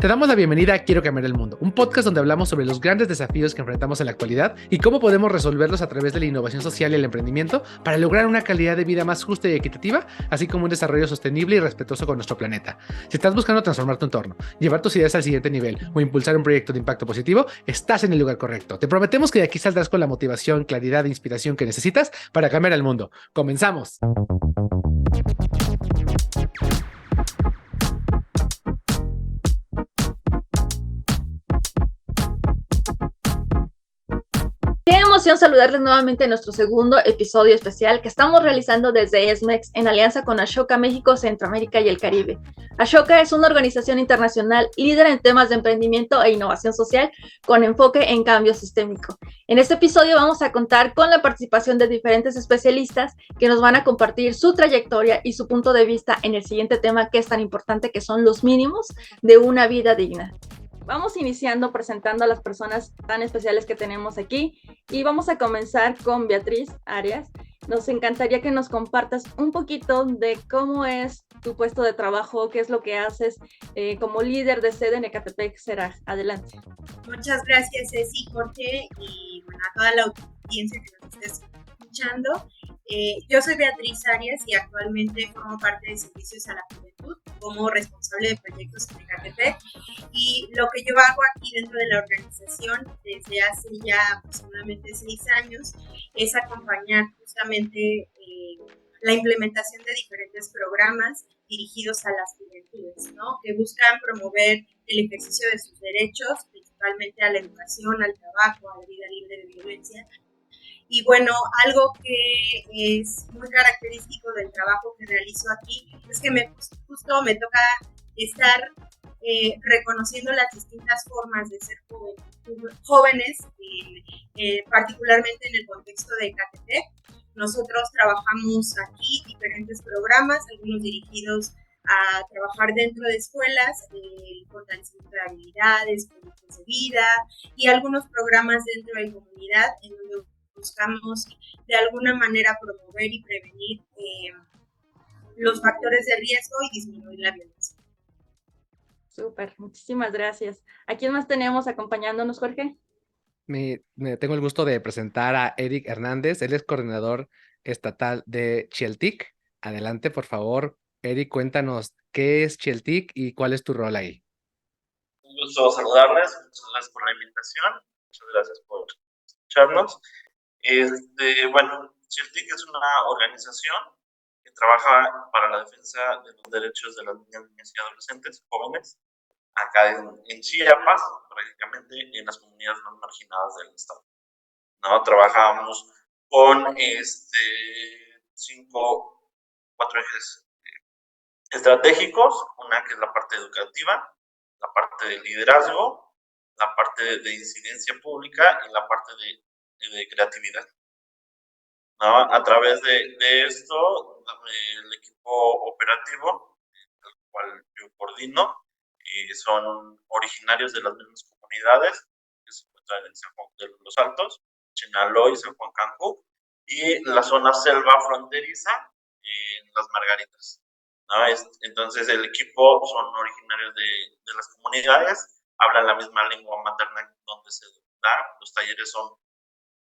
Te damos la bienvenida a Quiero Cambiar el Mundo, un podcast donde hablamos sobre los grandes desafíos que enfrentamos en la actualidad y cómo podemos resolverlos a través de la innovación social y el emprendimiento para lograr una calidad de vida más justa y equitativa, así como un desarrollo sostenible y respetuoso con nuestro planeta. Si estás buscando transformar tu entorno, llevar tus ideas al siguiente nivel o impulsar un proyecto de impacto positivo, estás en el lugar correcto. Te prometemos que de aquí saldrás con la motivación, claridad e inspiración que necesitas para cambiar el mundo. ¡Comenzamos! Qué emoción saludarles nuevamente en nuestro segundo episodio especial que estamos realizando desde ESMEX en alianza con Ashoka México, Centroamérica y el Caribe. Ashoka es una organización internacional líder en temas de emprendimiento e innovación social con enfoque en cambio sistémico. En este episodio vamos a contar con la participación de diferentes especialistas que nos van a compartir su trayectoria y su punto de vista en el siguiente tema que es tan importante, que son los mínimos de una vida digna. Vamos iniciando presentando a las personas tan especiales que tenemos aquí y vamos a comenzar con Beatriz Arias. Nos encantaría que nos compartas un poquito de cómo es tu puesto de trabajo, qué es lo que haces como líder de sede en Ecatepec, Será. Adelante. Muchas gracias, Ceci, Jorge, y bueno, a toda la audiencia que nos esté escuchando. Yo soy Beatriz Arias y actualmente formo parte de Servicios a la Juventud como responsable de proyectos en Ecatepec, y lo que yo hago aquí dentro de la organización desde hace ya aproximadamente 6 años es acompañar justamente la implementación de diferentes programas dirigidos a las juventudes, ¿no? Que buscan promover el ejercicio de sus derechos, principalmente a la educación, al trabajo, a la vida libre de violencia. Y bueno, algo que es muy característico del trabajo que realizo aquí es que justo me toca estar reconociendo las distintas formas de ser jóvenes, particularmente en el contexto de Ecatepec. Nosotros trabajamos aquí diferentes programas, algunos dirigidos a trabajar dentro de escuelas, el fortalecimiento de habilidades, proyectos de vida, y algunos programas dentro de comunidad en donde buscamos de alguna manera promover y prevenir los factores de riesgo y disminuir la violencia. Súper, muchísimas gracias. ¿A quién más tenemos acompañándonos, Jorge? Tengo el gusto de presentar a Eric Hernández. Él es coordinador estatal de Chieltic. Adelante, por favor. Eric, cuéntanos qué es Chieltic y cuál es tu rol ahí. Un gusto saludarles, muchas gracias por la invitación, muchas gracias por escucharnos. Bueno, Chieltic es una organización que trabaja para la defensa de los derechos de las niñas y adolescentes jóvenes acá en Chiapas, prácticamente en las comunidades más marginadas del estado, ¿no? Trabajamos con 4 ejes estratégicos, una que es la parte educativa, la parte de liderazgo, la parte de incidencia pública y la parte de creatividad, ¿no? A través de esto, el equipo operativo, el cual yo coordino, son originarios de las mismas comunidades que se encuentran en San Juan de los Altos, Chenaloy, San Juan Cancún, y la zona selva fronteriza en Las Margaritas, ¿no? Entonces el equipo son originarios de las comunidades, hablan la misma lengua materna donde se da, los talleres son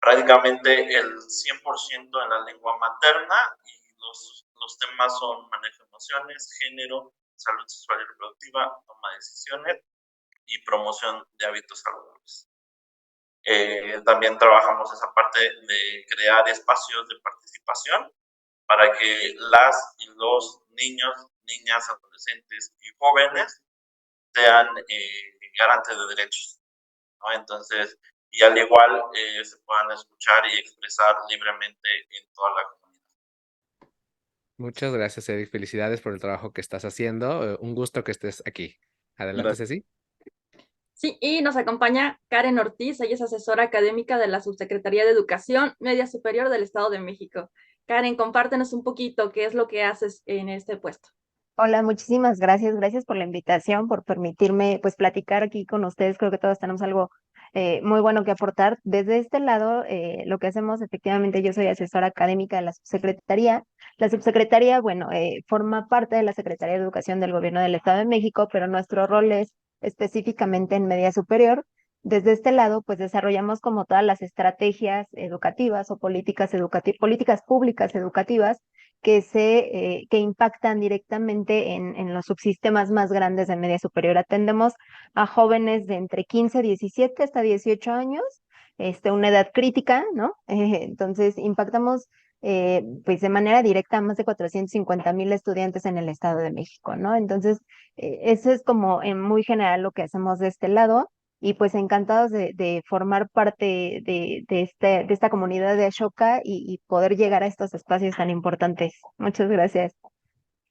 prácticamente el 100% en la lengua materna, y los temas son manejo de emociones, género, salud sexual y reproductiva, toma de decisiones y promoción de hábitos saludables. También trabajamos esa parte de crear espacios de participación para que las y los niños, niñas, adolescentes y jóvenes sean garantes de derechos, ¿no? Entonces, y al igual se puedan escuchar y expresar libremente en toda la comunidad. Muchas gracias, Eric. Felicidades por el trabajo que estás haciendo. Un gusto que estés aquí. Adelante, Gracias. Ceci. Sí, y nos acompaña Karen Ortiz, ella es asesora académica de la Subsecretaría de Educación Media Superior del Estado de México. Karen, compártenos un poquito qué es lo que haces en este puesto. Hola, muchísimas gracias. Gracias por la invitación, por permitirme pues platicar aquí con ustedes. Creo que todos tenemos algo muy bueno que aportar. Desde este lado, lo que hacemos, efectivamente, yo soy asesora académica de la subsecretaría. La subsecretaría, bueno, forma parte de la Secretaría de Educación del Gobierno del Estado de México, pero nuestro rol es específicamente en media superior. Desde este lado, pues desarrollamos como todas las estrategias educativas o políticas públicas educativas que impactan directamente en los subsistemas más grandes de media superior. Atendemos a jóvenes de entre 15, 17 hasta 18 años, una edad crítica, ¿no? Entonces, impactamos pues de manera directa a más de 450,000 estudiantes en el Estado de México, ¿no? Entonces, eso es como en muy general lo que hacemos de este lado y pues encantados de formar parte de esta comunidad de Ashoka y poder llegar a estos espacios tan importantes. Muchas gracias.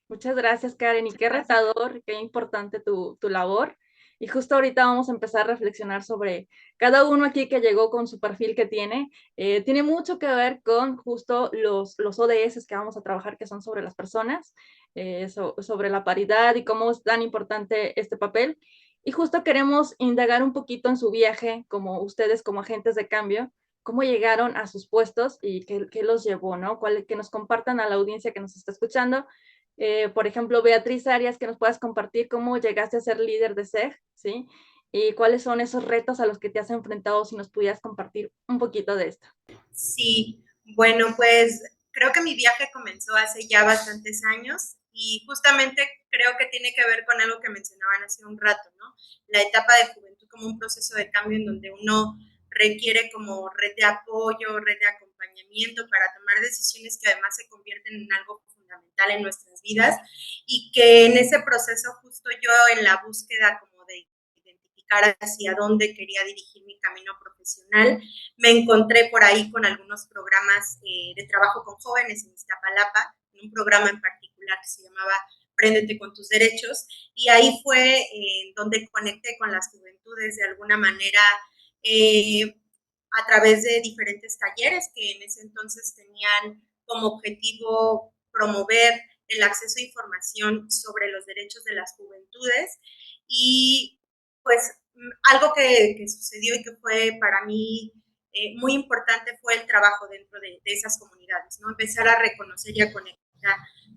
Muchas gracias, Karen, y qué retador, qué importante tu labor. Y justo ahorita vamos a empezar a reflexionar sobre cada uno aquí que llegó con su perfil que tiene mucho que ver con justo los ODS que vamos a trabajar, que son sobre las personas, sobre la paridad y cómo es tan importante este papel. Y justo queremos indagar un poquito en su viaje, como ustedes como agentes de cambio, cómo llegaron a sus puestos y qué los llevó, ¿no? Que nos compartan a la audiencia que nos está escuchando. Por ejemplo, Beatriz Arias, que nos puedas compartir cómo llegaste a ser líder de SEG, ¿sí? Y cuáles son esos retos a los que te has enfrentado, si nos pudieras compartir un poquito de esto. Sí, bueno, pues creo que mi viaje comenzó hace ya bastantes años y justamente creo que tiene que ver con algo que mencionaban hace un rato, ¿no? La etapa de juventud como un proceso de cambio en donde uno requiere como red de apoyo, red de acompañamiento para tomar decisiones que además se convierten en algo fundamental en nuestras vidas y que en ese proceso justo yo en la búsqueda como de identificar hacia dónde quería dirigir mi camino profesional, me encontré por ahí con algunos programas de trabajo con jóvenes en Iztapalapa, un programa en particular que se llamaba Préndete con tus derechos, y ahí fue donde conecté con las juventudes de alguna manera a través de diferentes talleres que en ese entonces tenían como objetivo promover el acceso a información sobre los derechos de las juventudes y pues algo que sucedió y que fue para mí muy importante fue el trabajo dentro de esas comunidades, ¿no? Empezar a reconocer y a conectar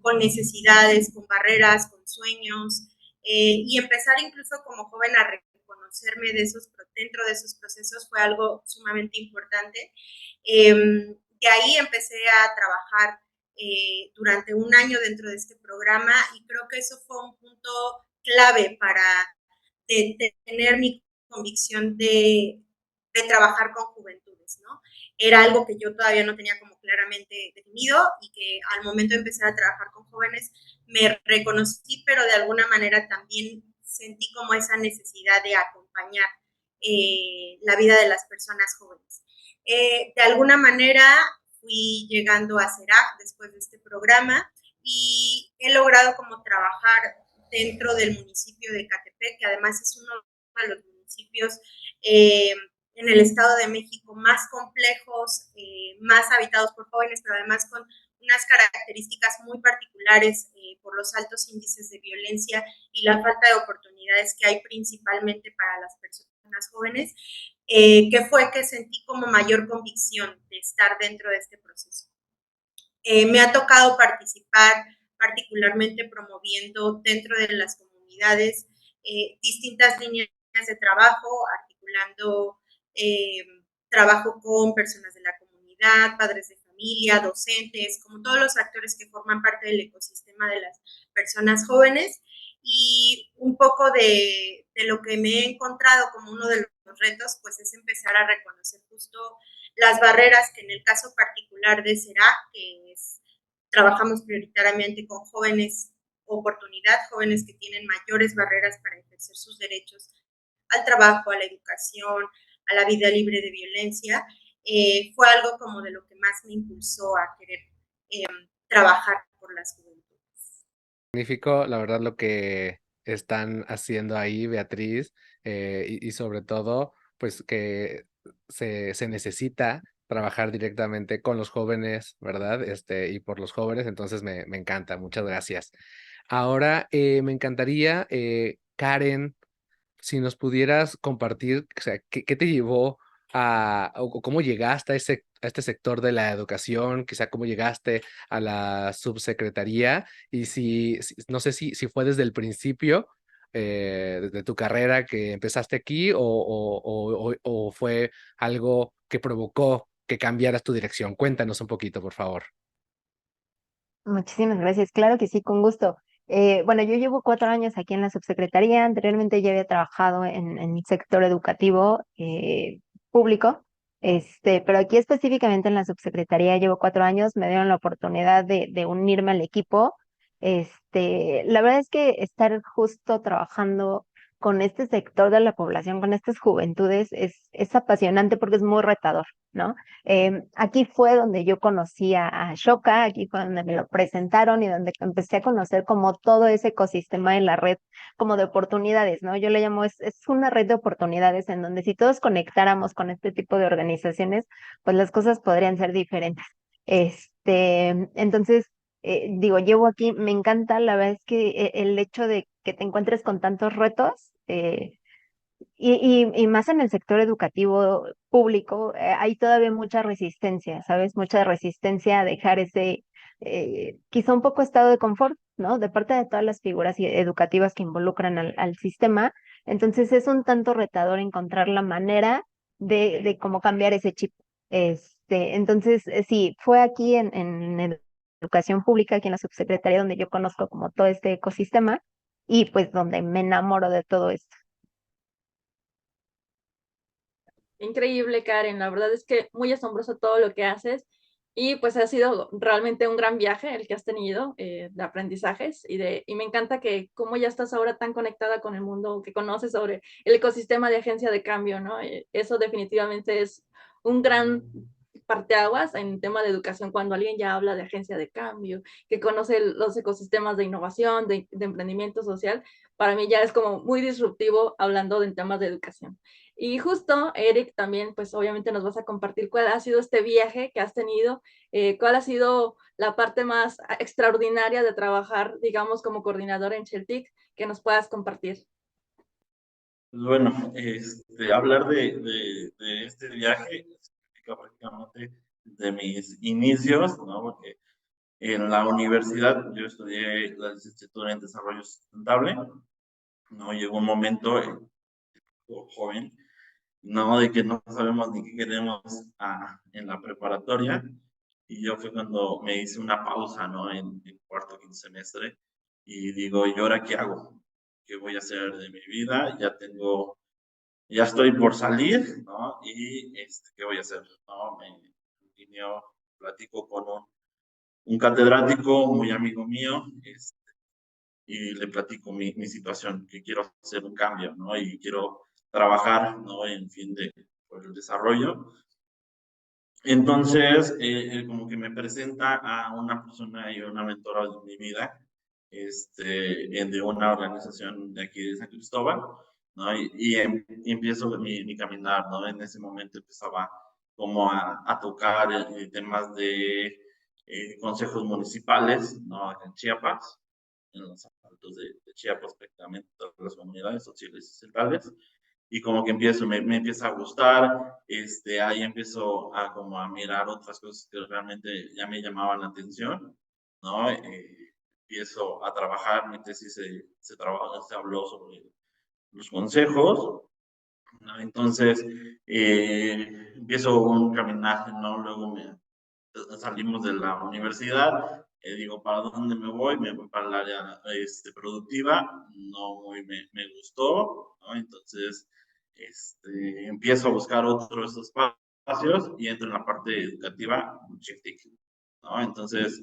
con necesidades, con barreras, con sueños, y empezar incluso como joven a reconocerme dentro de esos procesos fue algo sumamente importante. De ahí empecé a trabajar durante un año dentro de este programa y creo que eso fue un punto clave para tener mi convicción de trabajar con juventudes, ¿no? Era algo que yo todavía no tenía como claramente definido y que al momento de empezar a trabajar con jóvenes me reconocí, pero de alguna manera también sentí como esa necesidad de acompañar la vida de las personas jóvenes. De alguna manera fui llegando a CERAC después de este programa y he logrado como trabajar dentro del municipio de Catepec, que además es uno de los municipios en el Estado de México más complejos, más habitados por jóvenes, pero además con unas características muy particulares por los altos índices de violencia y la falta de oportunidades que hay principalmente para las personas jóvenes, que fue que sentí como mayor convicción de estar dentro de este proceso. Me ha tocado participar particularmente promoviendo dentro de las comunidades distintas líneas de trabajo, articulando trabajo con personas de la comunidad, padres de familia, docentes, como todos los actores que forman parte del ecosistema de las personas jóvenes. Y un poco de lo que me he encontrado como uno de los retos, pues es empezar a reconocer justo las barreras que en el caso particular de CERAC, que es, trabajamos prioritariamente con jóvenes oportunidad, jóvenes que tienen mayores barreras para ejercer sus derechos al trabajo, a la educación, a la vida libre de violencia, fue algo como de lo que más me impulsó a querer trabajar por las juventudes. Magnífico, la verdad, lo que están haciendo ahí, Beatriz, y sobre todo, pues que se necesita trabajar directamente con los jóvenes, ¿verdad? Y por los jóvenes, entonces me encanta, muchas gracias. Ahora, me encantaría, Karen, si nos pudieras compartir, o sea, ¿qué te llevó o cómo llegaste a este sector de la educación? Quizá cómo llegaste a la subsecretaría y no sé si fue desde el principio de tu carrera que empezaste aquí o fue algo que provocó que cambiaras tu dirección? Cuéntanos un poquito, por favor. Muchísimas gracias. Claro que sí, con gusto. Bueno, yo llevo 4 años aquí en la subsecretaría. Anteriormente ya había trabajado en el sector educativo público, pero aquí específicamente en la subsecretaría llevo 4 años. Me dieron la oportunidad de unirme al equipo. La verdad es que estar justo trabajando con este sector de la población, con estas juventudes, es apasionante porque es muy retador, ¿no? Aquí fue donde yo conocí a Ashoka, aquí fue donde me lo presentaron y donde empecé a conocer como todo ese ecosistema de la red, como de oportunidades, ¿no? Yo le llamo, es una red de oportunidades en donde si todos conectáramos con este tipo de organizaciones, pues las cosas podrían ser diferentes. Entonces, digo, llevo aquí, me encanta, la verdad es que el hecho de que te encuentres con tantos retos, y más en el sector educativo público, hay todavía mucha resistencia, ¿sabes? Mucha resistencia a dejar ese, quizá un poco estado de confort, ¿no? De parte de todas las figuras educativas que involucran al sistema. Entonces es un tanto retador encontrar la manera de cómo cambiar ese chip. Entonces, sí, fue aquí en educación pública, aquí en la subsecretaría, donde yo conozco como todo este ecosistema y pues donde me enamoro de todo esto. Increíble, Karen. La verdad es que muy asombroso todo lo que haces y pues ha sido realmente un gran viaje el que has tenido de aprendizajes y me encanta que como ya estás ahora tan conectada con el mundo, que conoces sobre el ecosistema de agencia de cambio, ¿no? Eso definitivamente es un gran parteaguas en tema de educación cuando alguien ya habla de agencia de cambio, que conoce los ecosistemas de innovación, de emprendimiento social. Para mí ya es como muy disruptivo hablando de temas de educación. Y justo, Eric, también, pues obviamente nos vas a compartir cuál ha sido este viaje que has tenido, cuál ha sido la parte más extraordinaria de trabajar, digamos, como coordinador en Celtic, que nos puedas compartir. Pues bueno, hablar de este viaje significa prácticamente de mis inicios, ¿no? Porque en la universidad yo estudié la licenciatura en Desarrollo Sustentable, ¿no? Llegó un momento, joven, no, de que no sabemos ni qué queremos en la preparatoria, y yo fue cuando me hice una pausa, ¿no? En cuarto, quinto semestre, y digo, ¿y ahora qué hago? ¿Qué voy a hacer de mi vida? Ya estoy por salir, ¿no? Y, ¿qué voy a hacer? ¿No? Me lineo, platico con un catedrático muy amigo mío, y le platico mi situación, que quiero hacer un cambio, ¿no? Y quiero trabajar, ¿no? En fin por el desarrollo. Entonces, como que me presenta a una persona y una mentora de mi vida, de una organización de aquí de San Cristóbal, ¿no? Y empiezo mi caminar, ¿no? En ese momento empezaba como a tocar temas de consejos municipales, ¿no? En Chiapas, en los altos de Chiapas, prácticamente todas las comunidades sociales y centrales, y como que me empieza a gustar, ahí empiezo como a mirar otras cosas que realmente ya me llamaban la atención, ¿no? Empiezo a trabajar, mi tesis se habló sobre los consejos, ¿no? Entonces, empiezo un caminaje, ¿no? Luego salimos de la universidad, digo, ¿para dónde me voy? Me voy para el área productiva, no muy me gustó, ¿no? Entonces, empiezo a buscar otros espacios y entro en la parte educativa, Chiltic, ¿no? Entonces,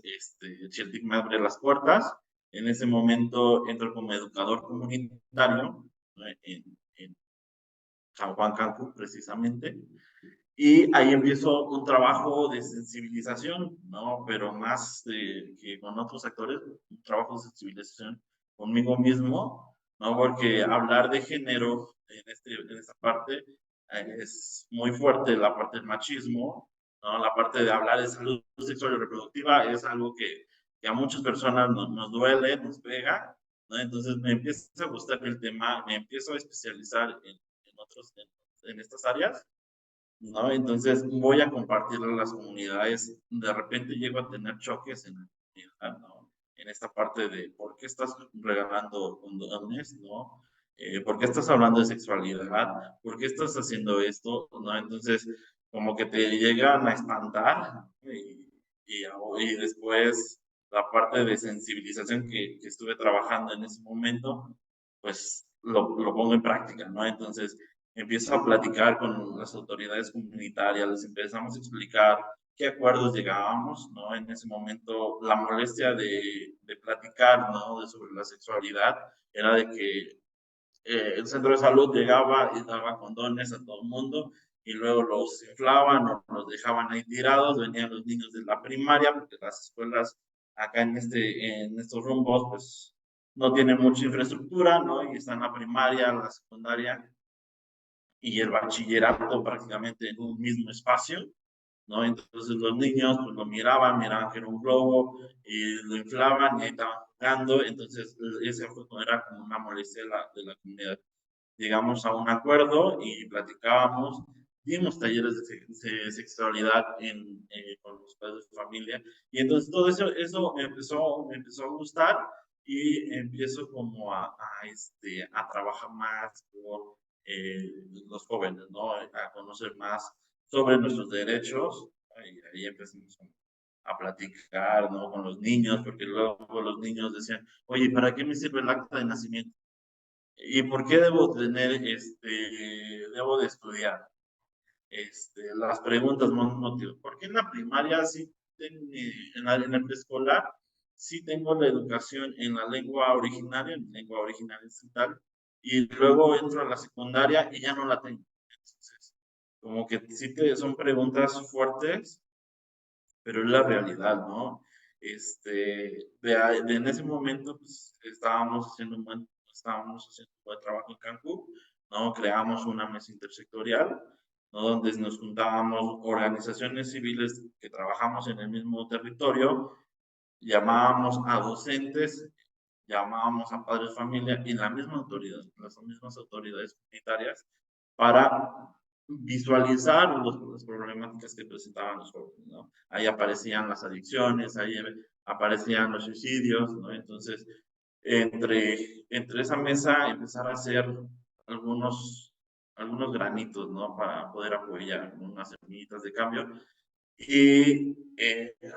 Chiltic me abre las puertas, en ese momento entro como educador comunitario, ¿no? En San Juan Cancún, precisamente, y ahí empiezo un trabajo de sensibilización, ¿no? Pero más que con otros actores, un trabajo de sensibilización conmigo mismo, ¿no? Porque hablar de género en esta parte es muy fuerte, la parte del machismo, ¿no? La parte de hablar de salud sexual y reproductiva es algo que a muchas personas nos duele, nos pega, ¿no? Entonces me empieza a gustar el tema, me empiezo a especializar en estas áreas, ¿no? Entonces voy a compartirlo en las comunidades. De repente llego a tener choques en la comunidad, ¿no? en esta parte de por qué estás regalando condones, ¿no? ¿Por qué estás hablando de sexualidad? ¿Por qué estás haciendo esto? ¿No? Entonces, como que te llegan a espantar, ¿no? Y después la parte de sensibilización que estuve trabajando en ese momento, pues lo pongo en práctica, ¿no? Entonces, empiezo a platicar con las autoridades comunitarias, les empezamos a explicar qué acuerdos llegábamos, ¿no? En ese momento, la molestia de platicar, ¿no? Sobre la sexualidad era de que el centro de salud llegaba y daba condones a todo el mundo y luego los inflaban o los dejaban ahí tirados, venían los niños de la primaria, porque las escuelas acá en estos rumbos, pues no tienen mucha infraestructura, ¿no? Y están la primaria, la secundaria y el bachillerato prácticamente en un mismo espacio, ¿no? Entonces los niños pues lo miraban que era un globo y lo inflaban y ahí estaban jugando, entonces ese fue, era como una molestia de la comunidad. Llegamos a un acuerdo y platicábamos, dimos talleres de sexualidad con los padres de familia y entonces todo eso me empezó a gustar y empiezo como a trabajar más por los jóvenes, ¿no? A conocer más sobre nuestros derechos, y ahí empezamos a platicar, ¿no? Con los niños, porque luego los niños decían, oye, ¿para qué me sirve el acta de nacimiento? ¿Y por qué debo debo de estudiar? Las preguntas más motivos. Porque en la primaria sí, en el preescolar, sí tengo la educación en la lengua originaria, en lengua originaria tal, y luego entro a la secundaria y ya no la tengo. Entonces, como que sí son preguntas fuertes, pero es la realidad, ¿no? En ese momento, pues, estábamos haciendo un buen trabajo en Cancún, ¿no? Creamos una mesa intersectorial, ¿no? Donde nos juntábamos organizaciones civiles que trabajamos en el mismo territorio, llamábamos a docentes, llamábamos a padres de familia y la misma autoridad, las mismas autoridades comunitarias para visualizar las problemáticas que presentaban los jóvenes, ¿no? Ahí aparecían las adicciones, ahí aparecían los suicidios, ¿no? Entonces, entre esa mesa empezar a hacer algunos, algunos granitos, ¿no? Para poder apoyar unas semillitas de cambio y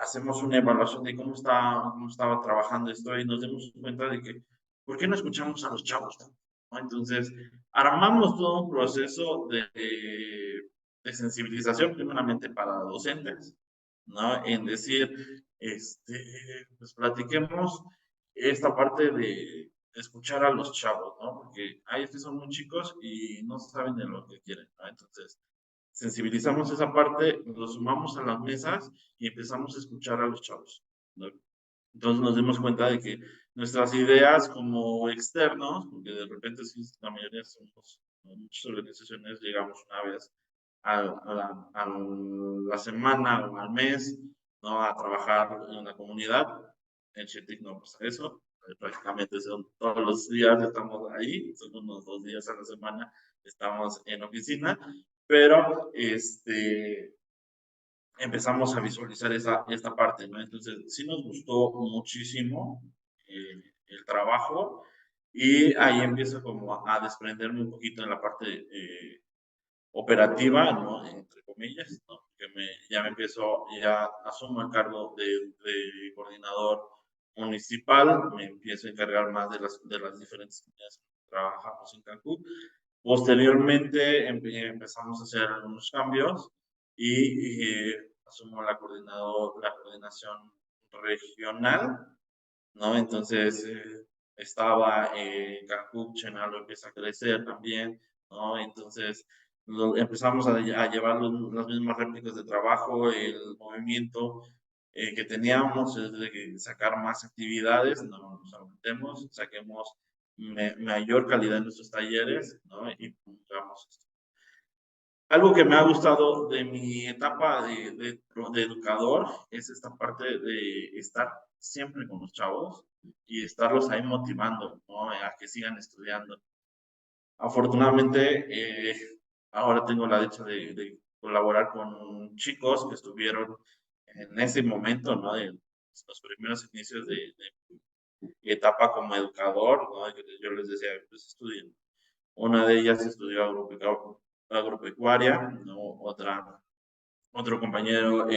hacemos una evaluación de cómo estaba trabajando esto y nos dimos cuenta de que, ¿por qué no escuchamos a los chavos? ¿No? Entonces, armamos todo un proceso de sensibilización, primeramente para docentes, ¿no? En decir, pues platiquemos esta parte de escuchar a los chavos, ¿no? Porque hay que son muy chicos y no saben de lo que quieren, ¿no? Entonces, sensibilizamos esa parte, lo sumamos a las mesas y empezamos a escuchar a los chavos, ¿no? Entonces nos dimos cuenta de que nuestras ideas como externos, porque de repente sí, la mayoría somos, muchas organizaciones llegamos una vez a la semana o al mes, ¿no? A trabajar en la comunidad. En Chetic no pasa eso. Prácticamente son todos los días estamos ahí, son unos 2 días a la semana estamos en oficina, pero empezamos a visualizar esta parte, ¿no? Entonces, sí nos gustó muchísimo el trabajo y ahí empiezo como a desprenderme un poquito en la parte operativa, ¿no? Entre comillas, ¿no? Que ya me empiezo, ya asumo el cargo de coordinador municipal, me empiezo a encargar más de las diferentes comunidades que trabajamos en Cancún. Posteriormente empezamos a hacer algunos cambios y asumo la coordinación regional, ¿no? Entonces estaba Cancún, Chenalo empieza a crecer también, ¿no? Entonces empezamos a llevar las mismas réplicas de trabajo, el movimiento que teníamos es de sacar más actividades, no nos aumentemos, saquemos mayor calidad en nuestros talleres, ¿no? Y pongamos esto. Algo que me ha gustado de mi etapa de educador es esta parte de estar siempre con los chavos y estarlos ahí motivando, ¿no? A que sigan estudiando. Afortunadamente, ahora tengo la dicha de colaborar con chicos que estuvieron en ese momento, ¿no? De los primeros inicios de etapa como educador, ¿no? Yo les decía, pues estudien. Una de ellas estudió agropecuaria, ¿no? Otro compañero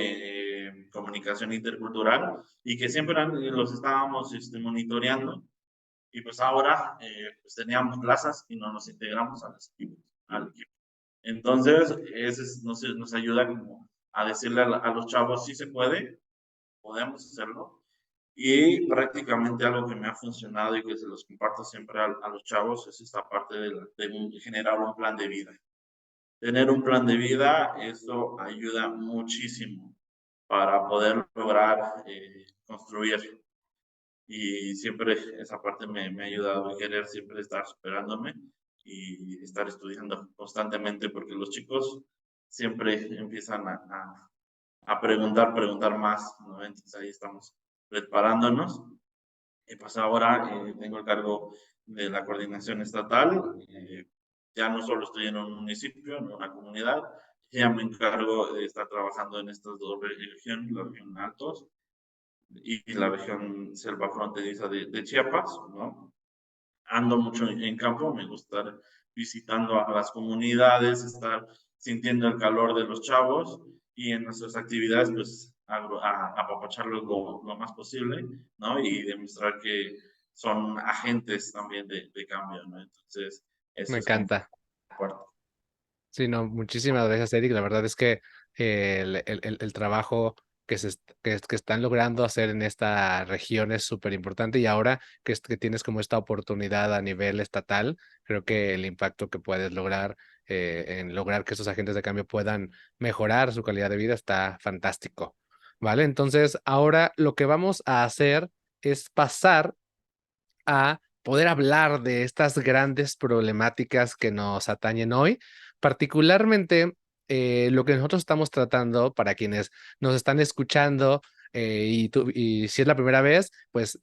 comunicación intercultural, y que siempre los estábamos monitoreando, y pues ahora pues teníamos plazas y no nos integramos al equipo. Entonces, nos ayuda como a decirle a los chavos, sí se puede, podemos hacerlo, y prácticamente algo que me ha funcionado y que se los comparto siempre a los chavos es esta parte de generar un plan de vida. Tener un plan de vida, eso ayuda muchísimo para poder lograr construir. Y siempre esa parte me ha ayudado a querer siempre estar superándome y estar estudiando constantemente, porque los chicos siempre empiezan a preguntar más, ¿no? Entonces ahí estamos preparándonos. Y pues ahora tengo el cargo de la coordinación estatal. Ya no solo estoy en un municipio, en una comunidad, ya me encargo de estar trabajando en estas dos regiones, la región Altos y la región selva fronteriza de Chiapas, ¿no? Ando mucho en campo, me gusta estar visitando a las comunidades, estar sintiendo el calor de los chavos, y en nuestras actividades, pues, apapacharlos lo más posible, ¿no? Y demostrar que son agentes también de cambio, ¿no? Entonces, Me eso es como encanta. fuerte. Sí, no, muchísimas gracias, Eric. La verdad es que el trabajo que están logrando hacer en esta región es súper importante, y ahora que tienes como esta oportunidad a nivel estatal, creo que el impacto que puedes lograr en lograr que esos agentes de cambio puedan mejorar su calidad de vida está fantástico. ¿Vale? Entonces, ahora lo que vamos a hacer es pasar a poder hablar de estas grandes problemáticas que nos atañen hoy, particularmente lo que nosotros estamos tratando para quienes nos están escuchando. Y si es la primera vez, pues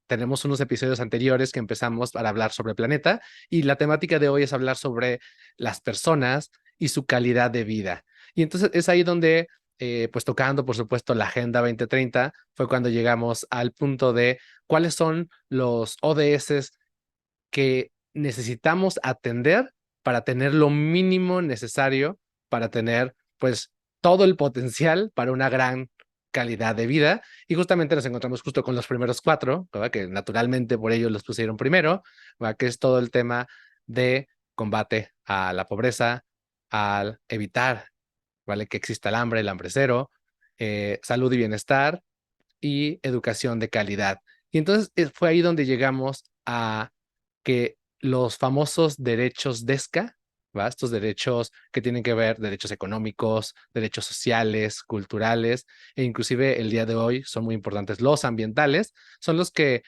tenemos unos episodios anteriores que empezamos para hablar sobre el planeta, y la temática de hoy es hablar sobre las personas y su calidad de vida. Y entonces es ahí donde, pues tocando, por supuesto, la Agenda 2030, fue cuando llegamos al punto de cuáles son los ODS que necesitamos atender para tener lo mínimo necesario para tener, pues, todo el potencial para una gran calidad de vida. Y justamente nos encontramos justo con los primeros cuatro, ¿verdad? Que naturalmente por ello los pusieron primero, ¿verdad? Que es todo el tema de combate a la pobreza, al evitar, ¿vale? Que exista el hambre cero, salud y bienestar, y educación de calidad. Y entonces fue ahí donde llegamos a que los famosos derechos DESCA, ¿va? Estos derechos que tienen que ver, derechos económicos, derechos sociales, culturales, e inclusive el día de hoy son muy importantes los ambientales, son los que,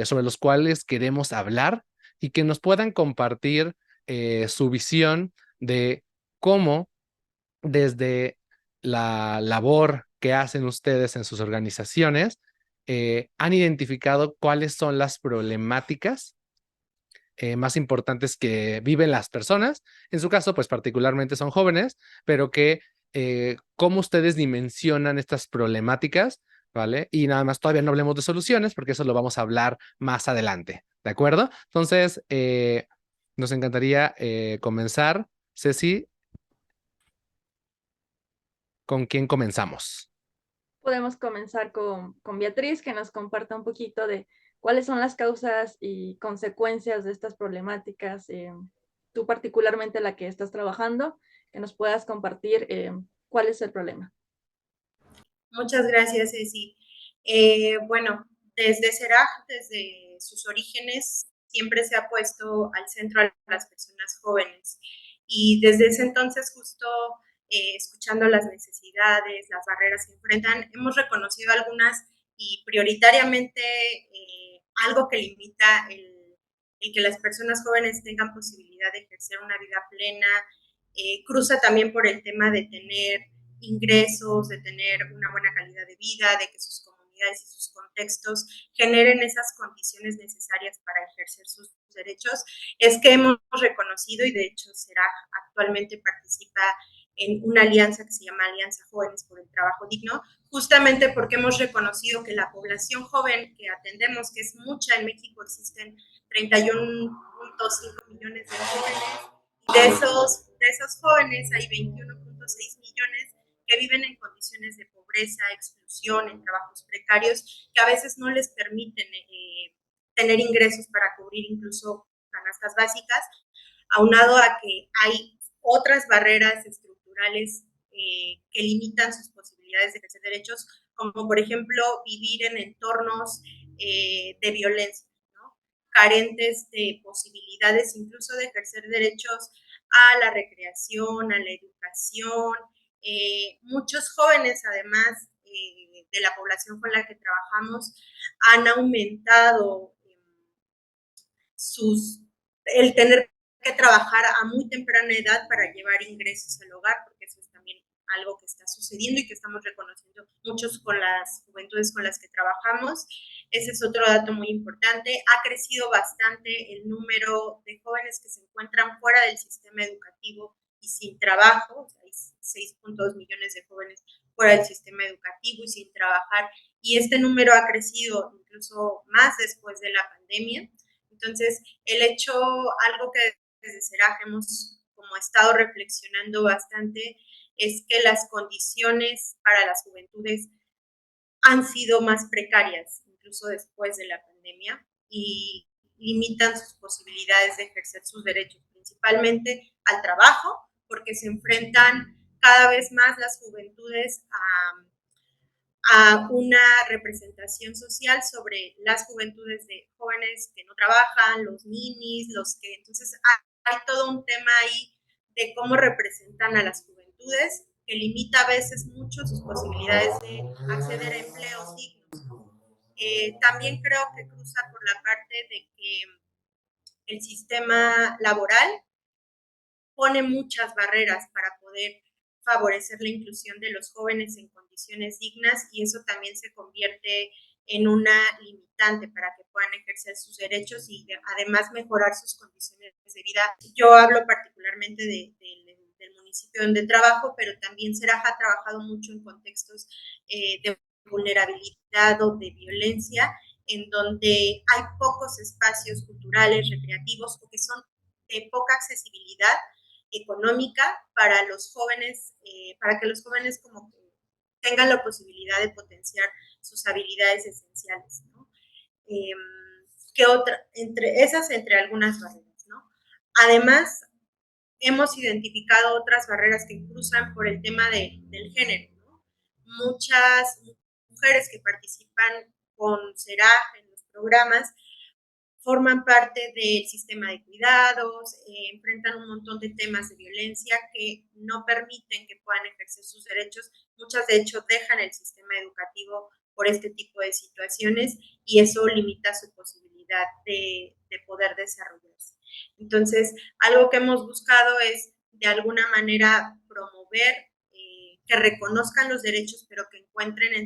sobre los cuales queremos hablar, y que nos puedan compartir su visión de cómo, desde la labor que hacen ustedes en sus organizaciones, han identificado cuáles son las problemáticas más importantes que viven las personas. En su caso, pues particularmente son jóvenes, pero que cómo ustedes dimensionan estas problemáticas, ¿vale? Y nada más, todavía no hablemos de soluciones, porque eso lo vamos a hablar más adelante, ¿de acuerdo? Entonces, nos encantaría comenzar. Ceci, ¿con quién comenzamos? Podemos comenzar con Beatriz, que nos comparta un poquito de cuáles son las causas y consecuencias de estas problemáticas, tú particularmente la que estás trabajando, que nos puedas compartir cuál es el problema. Muchas gracias, Ceci. Bueno, desde CERAG, desde sus orígenes, siempre se ha puesto al centro a las personas jóvenes. Y desde ese entonces, justo escuchando las necesidades, las barreras que enfrentan, hemos reconocido algunas, y prioritariamente algo que limita el que las personas jóvenes tengan posibilidad de ejercer una vida plena, cruza también por el tema de tener ingresos, de tener una buena calidad de vida, de que sus comunidades y sus contextos generen esas condiciones necesarias para ejercer sus derechos. Es que hemos reconocido, y de hecho CERAG actualmente participa en una alianza que se llama Alianza Jóvenes por el Trabajo Digno, justamente porque hemos reconocido que la población joven que atendemos, que es mucha en México, existen 31.5 millones de jóvenes, y de esos jóvenes hay 21.6 millones que viven en condiciones de pobreza, exclusión, en trabajos precarios, que a veces no les permiten tener ingresos para cubrir incluso canastas básicas, aunado a que hay otras barreras estructurales que limitan sus posibilidades de ejercer derechos, como por ejemplo vivir en entornos de violencia, ¿no? Carentes de posibilidades incluso de ejercer derechos a la recreación, a la educación. Muchos jóvenes, además de la población con la que trabajamos, han aumentado el tener que trabajar a muy temprana edad para llevar ingresos al hogar, porque eso es también algo que está sucediendo y que estamos reconociendo muchos con las juventudes con las que trabajamos. Ese es otro dato muy importante. Ha crecido bastante el número de jóvenes que se encuentran fuera del sistema educativo y sin trabajo. Hay 6.2 millones de jóvenes fuera del sistema educativo y sin trabajar. Y este número ha crecido incluso más después de la pandemia. Entonces, el hecho, algo que desde SERAJ hemos como estado reflexionando bastante, es que las condiciones para las juventudes han sido más precarias, incluso después de la pandemia, y limitan sus posibilidades de ejercer sus derechos, principalmente al trabajo, porque se enfrentan cada vez más las juventudes a una representación social sobre las juventudes de jóvenes que no trabajan, los ninis, los que... Entonces hay todo un tema ahí de cómo representan a las juventudes, que limita a veces mucho sus posibilidades de acceder a empleos dignos. También creo que cruza por la parte de que el sistema laboral pone muchas barreras para poder favorecer la inclusión de los jóvenes en condiciones dignas, y eso también se convierte en una limitante para que puedan ejercer sus derechos y además mejorar sus condiciones de vida. Yo hablo particularmente del municipio donde trabajo, pero también SERAJ ha trabajado mucho en contextos de vulnerabilidad o de violencia, en donde hay pocos espacios culturales, recreativos, o que son de poca accesibilidad económica para los jóvenes, para que los jóvenes como que tengan la posibilidad de potenciar sus habilidades esenciales, ¿no? ¿Qué otra? Entre algunas barreras, ¿no? Además, hemos identificado otras barreras que cruzan por el tema del género, ¿no? Muchas mujeres que participan con SERAJ en los programas forman parte del sistema de cuidados, enfrentan un montón de temas de violencia que no permiten que puedan ejercer sus derechos. Muchas, de hecho, dejan el sistema educativo por este tipo de situaciones, y eso limita su posibilidad de poder desarrollarse. Entonces, algo que hemos buscado es, de alguna manera, promover que reconozcan los derechos, pero que encuentren en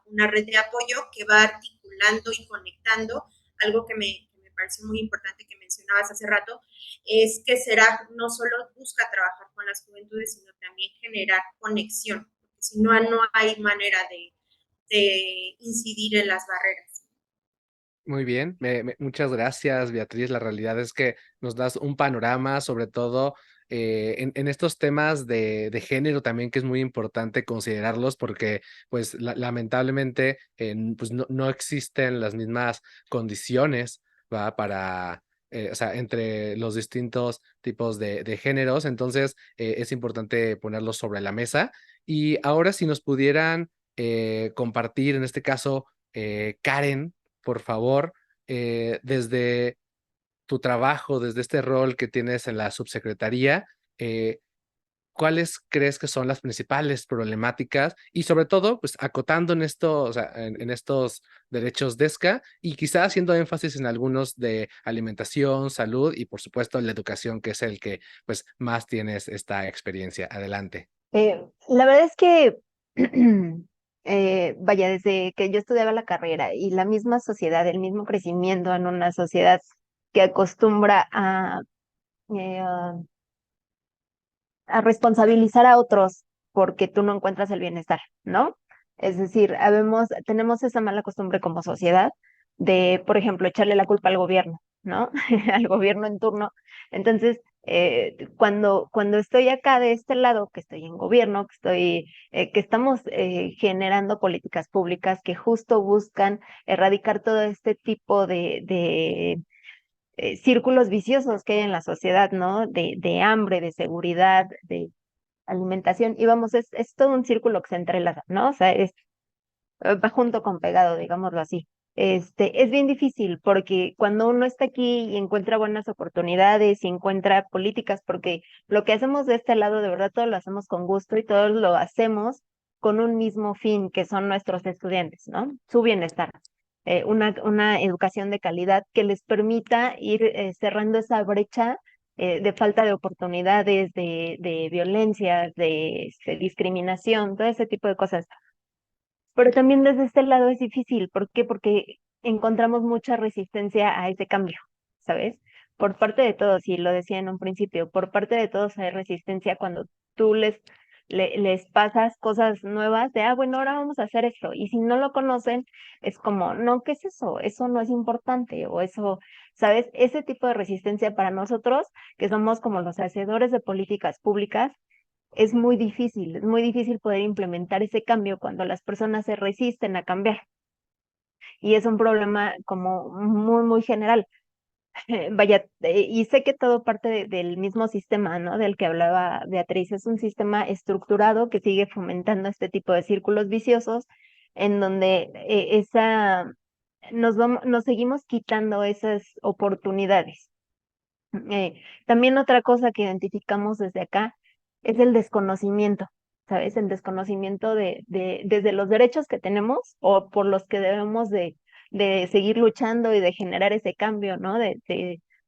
una red de apoyo que va articulando y conectando. Algo que me pareció muy importante que mencionabas hace rato, es que SERAJ no solo busca trabajar con las juventudes, sino también generar conexión, porque si no, no hay manera de incidir en las barreras. Muy bien, muchas gracias, Beatriz. La realidad es que nos das un panorama, sobre todo en estos temas de género también, que es muy importante considerarlos porque, pues, lamentablemente, pues no existen las mismas condiciones, ¿va? Para, o sea, entre los distintos tipos de géneros. Entonces, es importante ponerlos sobre la mesa. Y ahora, si nos pudieran compartir, en este caso, Karen, por favor, desde tu trabajo, desde este rol que tienes en la subsecretaría, ¿cuáles crees que son las principales problemáticas? Y sobre todo, pues acotando en esto, o sea, en estos derechos DESCA, y quizás haciendo énfasis en algunos de alimentación, salud y por supuesto la educación, que es el que pues más tienes esta experiencia. Adelante. La verdad es que, vaya, desde que yo estudiaba la carrera y la misma sociedad, el mismo crecimiento en una sociedad que acostumbra eh, a a responsabilizar a otros porque tú no encuentras el bienestar, ¿no? Es decir, tenemos esa mala costumbre como sociedad de, por ejemplo, echarle la culpa al gobierno, ¿no? Al gobierno en turno. Entonces, cuando estoy acá de este lado, que estoy en gobierno, que estamos generando políticas públicas que justo buscan erradicar todo este tipo de círculos viciosos que hay en la sociedad, ¿no? De hambre, de seguridad, de alimentación, y vamos, es todo un círculo que se entrelaza, ¿no? O sea, va junto con pegado, digámoslo así. Es bien difícil porque cuando uno está aquí y encuentra buenas oportunidades y encuentra políticas, porque lo que hacemos de este lado, de verdad, todo lo hacemos con gusto y todo lo hacemos con un mismo fin, que son nuestros estudiantes, ¿no? Su bienestar. Una educación de calidad que les permita ir cerrando esa brecha de falta de oportunidades, de violencia, de discriminación, todo ese tipo de cosas. Pero también desde este lado es difícil. ¿Por qué? Porque encontramos mucha resistencia a ese cambio, ¿sabes? Por parte de todos, y lo decía en un principio, por parte de todos hay resistencia cuando tú les pasas cosas nuevas de, bueno, ahora vamos a hacer esto. Y si no lo conocen, es como, no, ¿qué es eso? Eso no es importante. O eso, ¿sabes? Ese tipo de resistencia para nosotros, que somos como los hacedores de políticas públicas, es muy difícil poder implementar ese cambio cuando las personas se resisten a cambiar. Y es un problema como muy, muy general. Vaya, y sé que todo parte del mismo sistema, ¿no? Del que hablaba Beatriz. Es un sistema estructurado que sigue fomentando este tipo de círculos viciosos en donde nos seguimos quitando esas oportunidades. También otra cosa que identificamos desde acá es el desconocimiento, ¿sabes? El desconocimiento desde los derechos que tenemos o por los que debemos de seguir luchando y de generar ese cambio, ¿no? De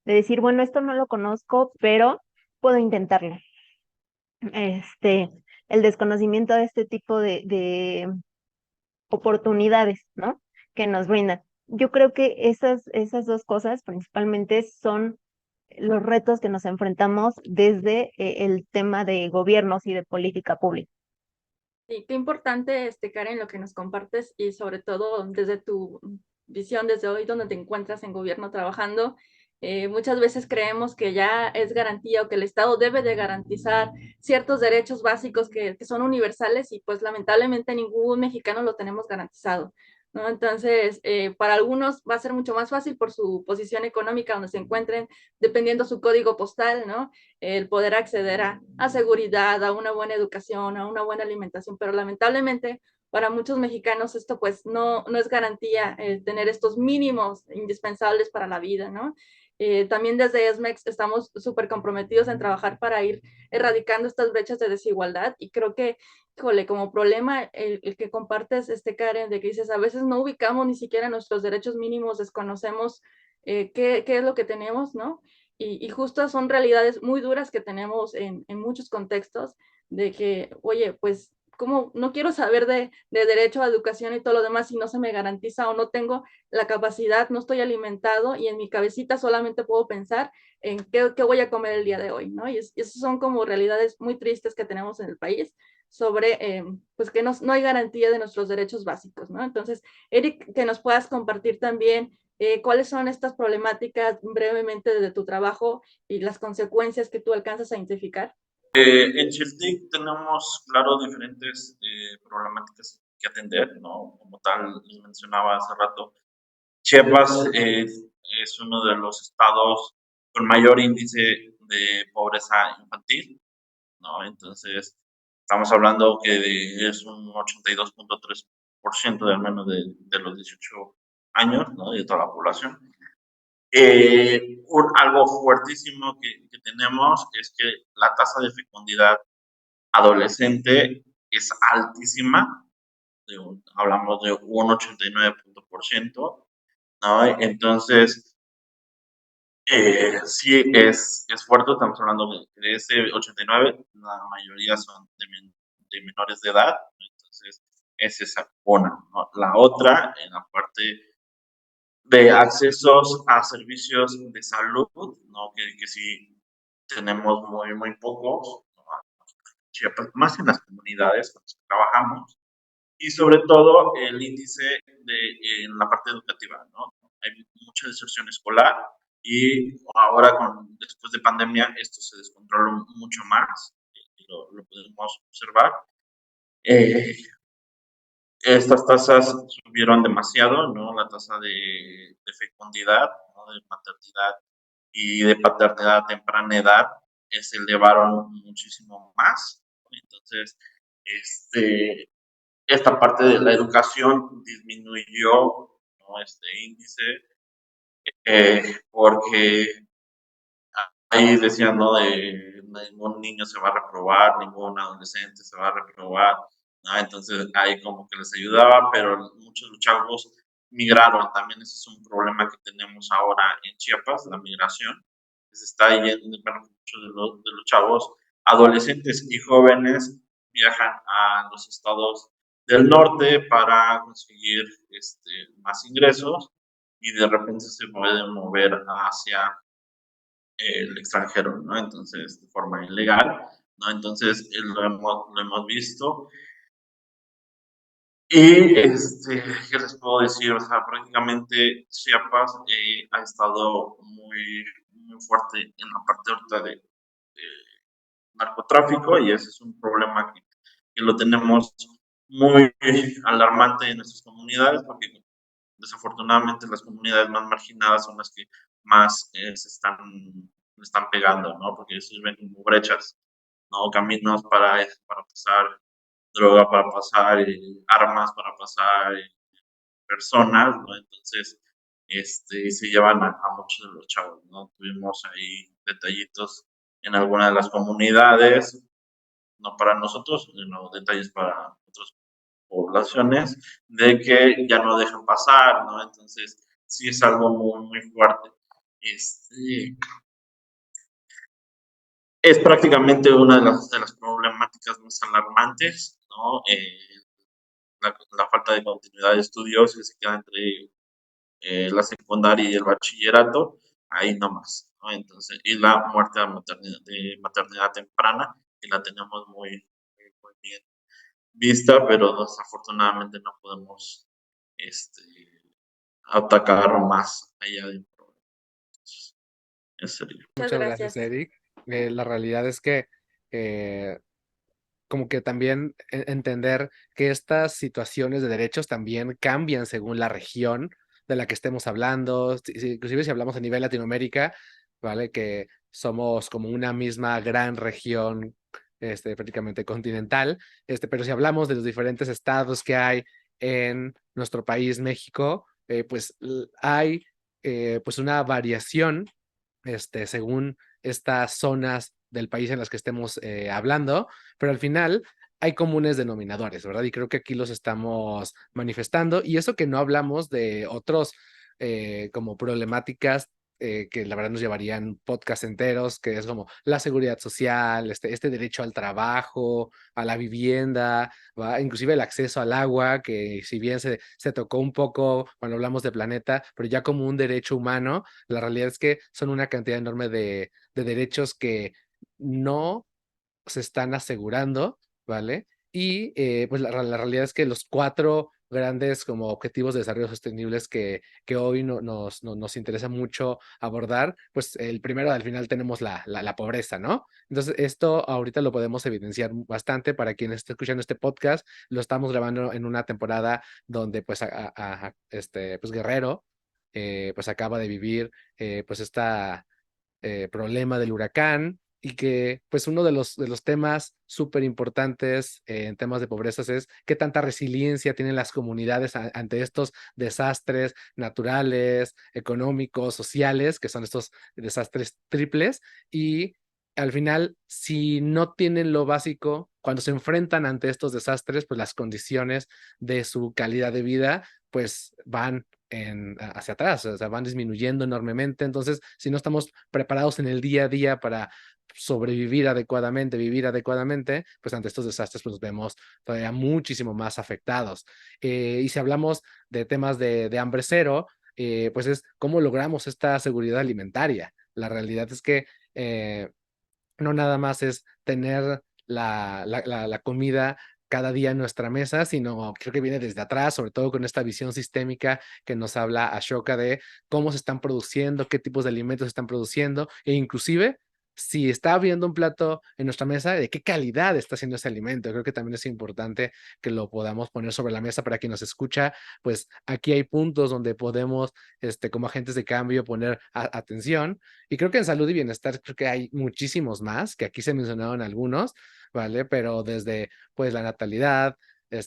decir, bueno, esto no lo conozco, pero puedo intentarlo. Este, el desconocimiento de este tipo de oportunidades, ¿no? Que nos brindan. Yo creo que esas dos cosas principalmente son los retos que nos enfrentamos desde el tema de gobiernos y de política pública. Sí, qué importante, Karen, lo que nos compartes y sobre todo desde tu visión, desde hoy donde te encuentras en gobierno trabajando. Muchas veces creemos que ya es garantía o que el Estado debe de garantizar ciertos derechos básicos que son universales y pues lamentablemente ningún mexicano lo tenemos garantizado, ¿no? Entonces, para algunos va a ser mucho más fácil por su posición económica donde se encuentren, dependiendo su código postal, ¿no? El poder acceder a seguridad, a una buena educación, a una buena alimentación, pero lamentablemente para muchos mexicanos esto pues no es garantía tener estos mínimos indispensables para la vida, ¿no? También desde ESMEX estamos súper comprometidos en trabajar para ir erradicando estas brechas de desigualdad y creo que, híjole, como problema el que compartes, Karen, de que dices, a veces no ubicamos ni siquiera nuestros derechos mínimos, desconocemos qué es lo que tenemos, ¿no? Y justo son realidades muy duras que tenemos en muchos contextos de que, oye, pues, ¿cómo no quiero saber de derecho a educación y todo lo demás si no se me garantiza o no tengo la capacidad, no estoy alimentado y en mi cabecita solamente puedo pensar en qué voy a comer el día de hoy, ¿no? Y esas son como realidades muy tristes que tenemos en el país sobre, pues, que no hay garantía de nuestros derechos básicos, ¿no? Entonces, Eric, que nos puedas compartir también cuáles son estas problemáticas brevemente de tu trabajo y las consecuencias que tú alcanzas a identificar. En Chiltic tenemos, claro, diferentes problemáticas que atender, ¿no? Como tal, les mencionaba hace rato, Chiapas es uno de los estados con mayor índice de pobreza infantil, ¿no? Entonces, estamos hablando que es un 82.3% de al menos de los 18 años, ¿no? De toda la población. Algo fuertísimo que tenemos es que la tasa de fecundidad adolescente es altísima, hablamos de un 89%, ¿no? Entonces, sí es fuerte, estamos hablando de ese 89, la mayoría son de menores de edad, entonces es esa una, ¿no? La otra, en la parte de accesos a servicios de salud, ¿no? Que sí tenemos muy, muy pocos, ¿no? Más en las comunidades con las que trabajamos. y sobre todo el índice en la parte educativa, ¿no? Hay mucha deserción escolar y ahora después de pandemia esto se descontroló mucho más, lo podemos observar. Eh, Estas tasas subieron demasiado, ¿no? La tasa de fecundidad, ¿no? De maternidad y de paternidad a temprana edad se elevaron muchísimo más. Entonces, este, esta parte de la educación disminuyó, ¿no? Este índice, porque ahí decían, ¿no? De ningún niño se va a reprobar, ningún adolescente se va a reprobar, ¿no? Entonces ahí como que les ayudaba, pero muchos chavos migraron. También ese es un problema que tenemos ahora en Chiapas, la migración. Se está yendo, bueno, muchos de los chavos, adolescentes y jóvenes viajan a los estados del norte para conseguir más ingresos y de repente se pueden mover hacia el extranjero, ¿no? Entonces, de forma ilegal, ¿no? Entonces, lo hemos visto. Y, ¿qué les puedo decir? O sea, prácticamente Chiapas ha estado muy fuerte en la parte ahorita de narcotráfico y ese es un problema que lo tenemos muy alarmante en nuestras comunidades porque desafortunadamente las comunidades más marginadas son las que más están pegando, ¿no? Porque sirven como brechas, ¿no? Caminos para pasar droga, para pasar armas, para pasar personas, ¿no? Entonces, se llevan a muchos de los chavos, ¿no? Tuvimos ahí detallitos en alguna de las comunidades, no para nosotros, sino detalles para otras poblaciones, de que ya no dejan pasar, ¿no? Entonces, sí es algo muy fuerte. Es prácticamente una de las problemáticas más alarmantes, ¿no? La falta de continuidad de estudios que se queda entre la secundaria y el bachillerato, ahí nomás, ¿no? Entonces, y la muerte de maternidad temprana, que la tenemos muy bien vista, pero desafortunadamente no podemos este, atacar más allá de un problema. Eso sería. Muchas Muchas gracias, gracias. Eric. La realidad es que eh, como que también entender que estas situaciones de derechos también cambian según la región de la que estemos hablando, inclusive si hablamos a nivel Latinoamérica, ¿vale? Que somos como una misma gran región, prácticamente continental, pero si hablamos de los diferentes estados que hay en nuestro país, México, pues hay pues una variación, según estas zonas del país en las que estemos hablando, pero al final hay comunes denominadores, ¿verdad? Y creo que aquí los estamos manifestando. Y eso que no hablamos de otros como problemáticas que la verdad nos llevarían podcast enteros, que es como la seguridad social, este derecho al trabajo, a la vivienda, ¿va? Inclusive el acceso al agua, que si bien se tocó un poco cuando hablamos de planeta, pero ya como un derecho humano, la realidad es que son una cantidad enorme de derechos que no se están asegurando, ¿vale? Y pues la realidad es que los cuatro grandes como objetivos de desarrollo sostenibles que hoy nos interesa mucho abordar, pues el primero al final tenemos la pobreza, ¿no? Entonces esto ahorita lo podemos evidenciar bastante para quien esté escuchando este podcast, lo estamos grabando en una temporada donde pues, pues Guerrero pues acaba de vivir pues esta problema del huracán y que pues uno de los temas súper importantes en temas de pobrezas es qué tanta resiliencia tienen las comunidades ante estos desastres naturales, económicos, sociales, que son estos desastres triples y al final, si no tienen lo básico, cuando se enfrentan ante estos desastres, pues las condiciones de su calidad de vida pues van hacia atrás, o sea, van disminuyendo enormemente. Entonces, si no estamos preparados en el día a día para sobrevivir adecuadamente, vivir adecuadamente, pues ante estos desastres pues nos vemos todavía muchísimo más afectados. Y si hablamos de temas de hambre cero, pues es cómo logramos esta seguridad alimentaria. La realidad es que no nada más es tener la comida cada día en nuestra mesa, sino creo que viene desde atrás, sobre todo con esta visión sistémica que nos habla Ashoka de cómo se están produciendo, qué tipos de alimentos se están produciendo, e inclusive si está abriendo un plato en nuestra mesa, de qué calidad está haciendo ese alimento. Creo que también es importante que lo podamos poner sobre la mesa para quien nos escucha. Pues aquí hay puntos donde podemos, como agentes de cambio, poner atención. Y creo que en salud y bienestar, creo que hay muchísimos más, que aquí se mencionaron algunos, ¿vale? Pero desde, pues, la natalidad,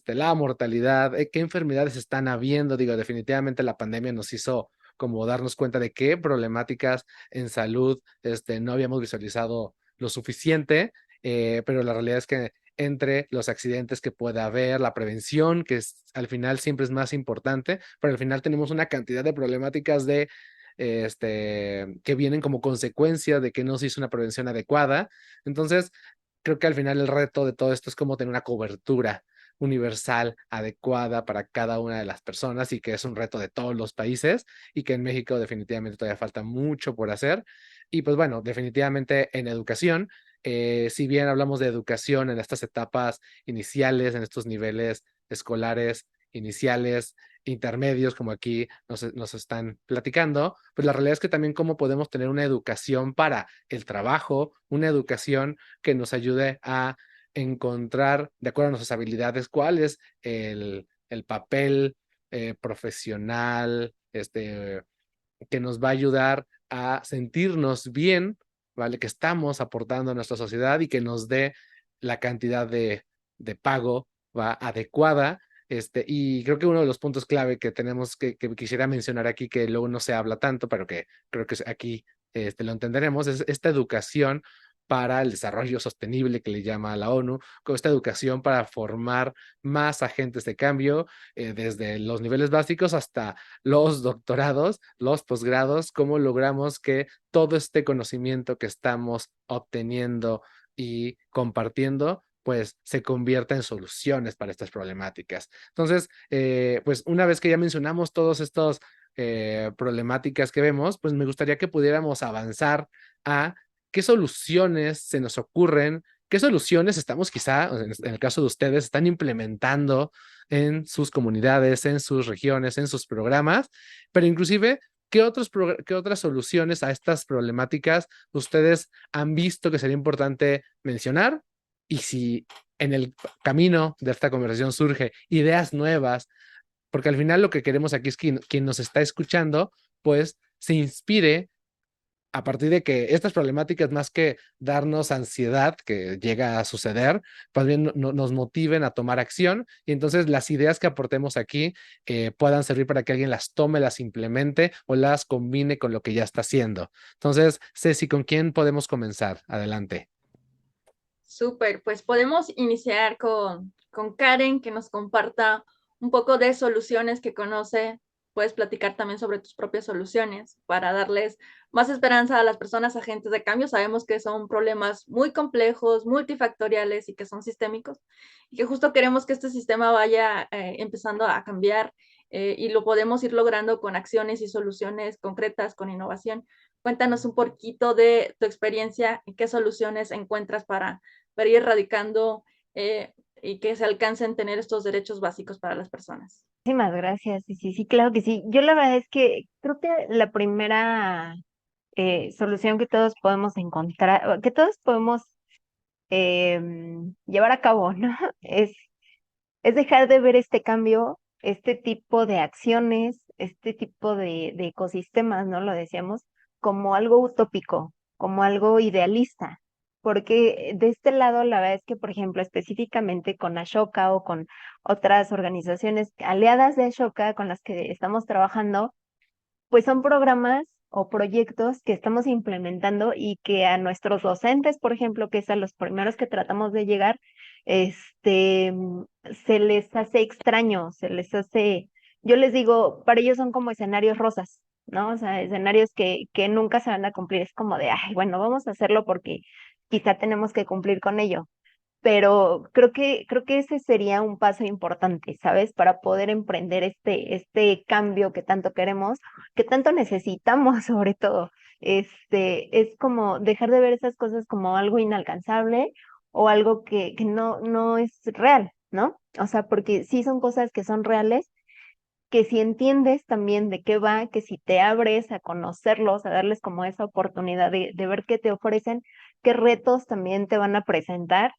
la mortalidad, qué enfermedades están habiendo. Digo, definitivamente la pandemia nos hizo como darnos cuenta de qué problemáticas en salud no habíamos visualizado lo suficiente, pero la realidad es que entre los accidentes que pueda haber, la prevención, que es, al final siempre es más importante, pero al final tenemos una cantidad de problemáticas que vienen como consecuencia de que no se hizo una prevención adecuada. Entonces, creo que al final el reto de todo esto es como tener una cobertura universal, adecuada para cada una de las personas, y que es un reto de todos los países, y que en México definitivamente todavía falta mucho por hacer. Y pues bueno, definitivamente en educación, si bien hablamos de educación en estas etapas iniciales, en estos niveles escolares iniciales, intermedios, como aquí nos están platicando, pues la realidad es que también cómo podemos tener una educación para el trabajo, una educación que nos ayude a encontrar, de acuerdo a nuestras habilidades, cuál es el papel profesional, que nos va a ayudar a sentirnos bien, ¿vale? Que estamos aportando a nuestra sociedad, y que nos dé la cantidad de pago, ¿va? Adecuada. Y creo que uno de los puntos clave que tenemos que quisiera mencionar aquí, que luego no se habla tanto, pero que creo que aquí lo entenderemos, es esta educación para el desarrollo sostenible que le llama a la ONU, con esta educación para formar más agentes de cambio, desde los niveles básicos hasta los doctorados, los posgrados, cómo logramos que todo este conocimiento que estamos obteniendo y compartiendo, pues se convierta en soluciones para estas problemáticas. Entonces, pues una vez que ya mencionamos todos estos problemáticas que vemos, pues me gustaría que pudiéramos avanzar a qué soluciones se nos ocurren, qué soluciones estamos quizá, en el caso de ustedes, están implementando en sus comunidades, en sus regiones, en sus programas, pero inclusive, ¿qué otras soluciones a estas problemáticas ustedes han visto que sería importante mencionar? Y si en el camino de esta conversación surge ideas nuevas, porque al final lo que queremos aquí es que quien nos está escuchando, pues se inspire a partir de que estas problemáticas, más que darnos ansiedad, que llega a suceder, más bien nos motiven a tomar acción, y entonces las ideas que aportemos aquí puedan servir para que alguien las tome, las implemente o las combine con lo que ya está haciendo. Entonces, Ceci, ¿con quién podemos comenzar? Adelante. Súper, pues podemos iniciar con Karen, que nos comparta un poco de soluciones que conoce. Puedes platicar también sobre tus propias soluciones para darles más esperanza a las personas agentes de cambio. Sabemos que son problemas muy complejos, multifactoriales y que son sistémicos, y que justo queremos que este sistema vaya empezando a cambiar, y lo podemos ir logrando con acciones y soluciones concretas, con innovación. Cuéntanos un poquito de tu experiencia y qué soluciones encuentras para ir erradicando y que se alcancen tener estos derechos básicos para las personas. Muchísimas gracias. Sí, sí, sí, claro que sí. Yo la verdad es que creo que la primera solución que todos podemos encontrar, que todos podemos llevar a cabo, ¿no? Es dejar de ver este cambio, este tipo de acciones, este tipo de ecosistemas, ¿no? Lo decíamos, como algo utópico, como algo idealista. Porque de este lado, la verdad es que, por ejemplo, específicamente con Ashoka o con otras organizaciones aliadas de Ashoka con las que estamos trabajando, pues son programas o proyectos que estamos implementando y que a nuestros docentes, por ejemplo, que es a los primeros que tratamos de llegar, se les hace extraño, se les hace, yo les digo, para ellos son como escenarios rosas, ¿no? O sea, escenarios que nunca se van a cumplir. Es como de, ay, bueno, vamos a hacerlo porque quizá tenemos que cumplir con ello, pero creo que ese sería un paso importante, ¿sabes? Para poder emprender este cambio que tanto queremos, que tanto necesitamos, sobre todo. Es como dejar de ver esas cosas como algo inalcanzable o algo que no es real, ¿no? O sea, porque sí son cosas que son reales, que si entiendes también de qué va, que si te abres a conocerlos, a darles como esa oportunidad de ver qué te ofrecen, qué retos también te van a presentar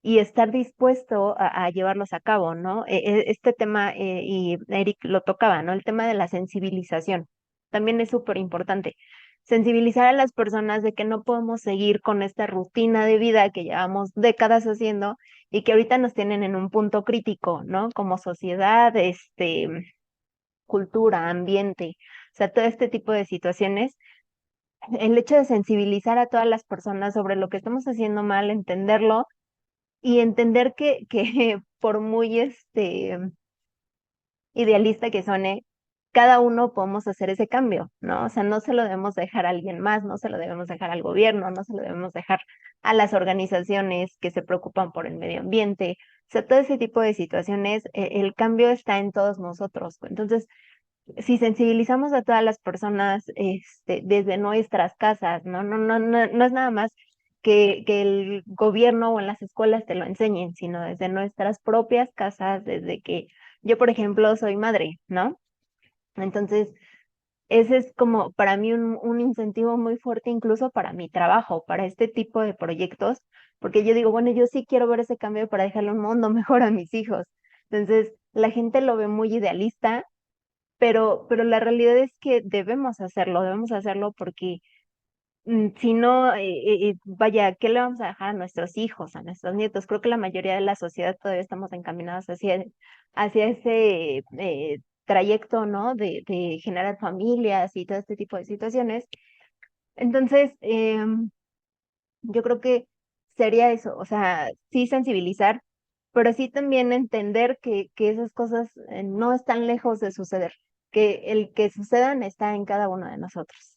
y estar dispuesto a llevarlos a cabo, ¿no? Este tema, y Eric lo tocaba, ¿no? El tema de la sensibilización también es súper importante. Sensibilizar a las personas de que no podemos seguir con esta rutina de vida que llevamos décadas haciendo y que ahorita nos tienen en un punto crítico, ¿no? Como sociedad, cultura, ambiente, o sea, todo este tipo de situaciones. El hecho de sensibilizar a todas las personas sobre lo que estamos haciendo mal, entenderlo y entender que por muy idealista que suene, cada uno podemos hacer ese cambio, ¿no? O sea, no se lo debemos dejar a alguien más, no se lo debemos dejar al gobierno, no se lo debemos dejar a las organizaciones que se preocupan por el medio ambiente. O sea, todo ese tipo de situaciones, el cambio está en todos nosotros. Entonces, si sensibilizamos a todas las personas, desde nuestras casas, no es nada más que el gobierno o en las escuelas te lo enseñen, sino desde nuestras propias casas, desde que yo, por ejemplo, soy madre, ¿no? Entonces, ese es como para mí un incentivo muy fuerte incluso para mi trabajo, para este tipo de proyectos, porque yo digo, bueno, yo sí quiero ver ese cambio para dejarle un mundo mejor a mis hijos. Entonces, la gente lo ve muy idealista, pero la realidad es que debemos hacerlo porque si no, vaya, ¿qué le vamos a dejar a nuestros hijos, a nuestros nietos? Creo que la mayoría de la sociedad todavía estamos encaminados hacia ese trayecto, ¿no? De generar familias y todo este tipo de situaciones. Entonces, yo creo que sería eso, o sea, sí sensibilizar, pero sí también entender que esas cosas no están lejos de suceder, que el que sucedan está en cada uno de nosotros.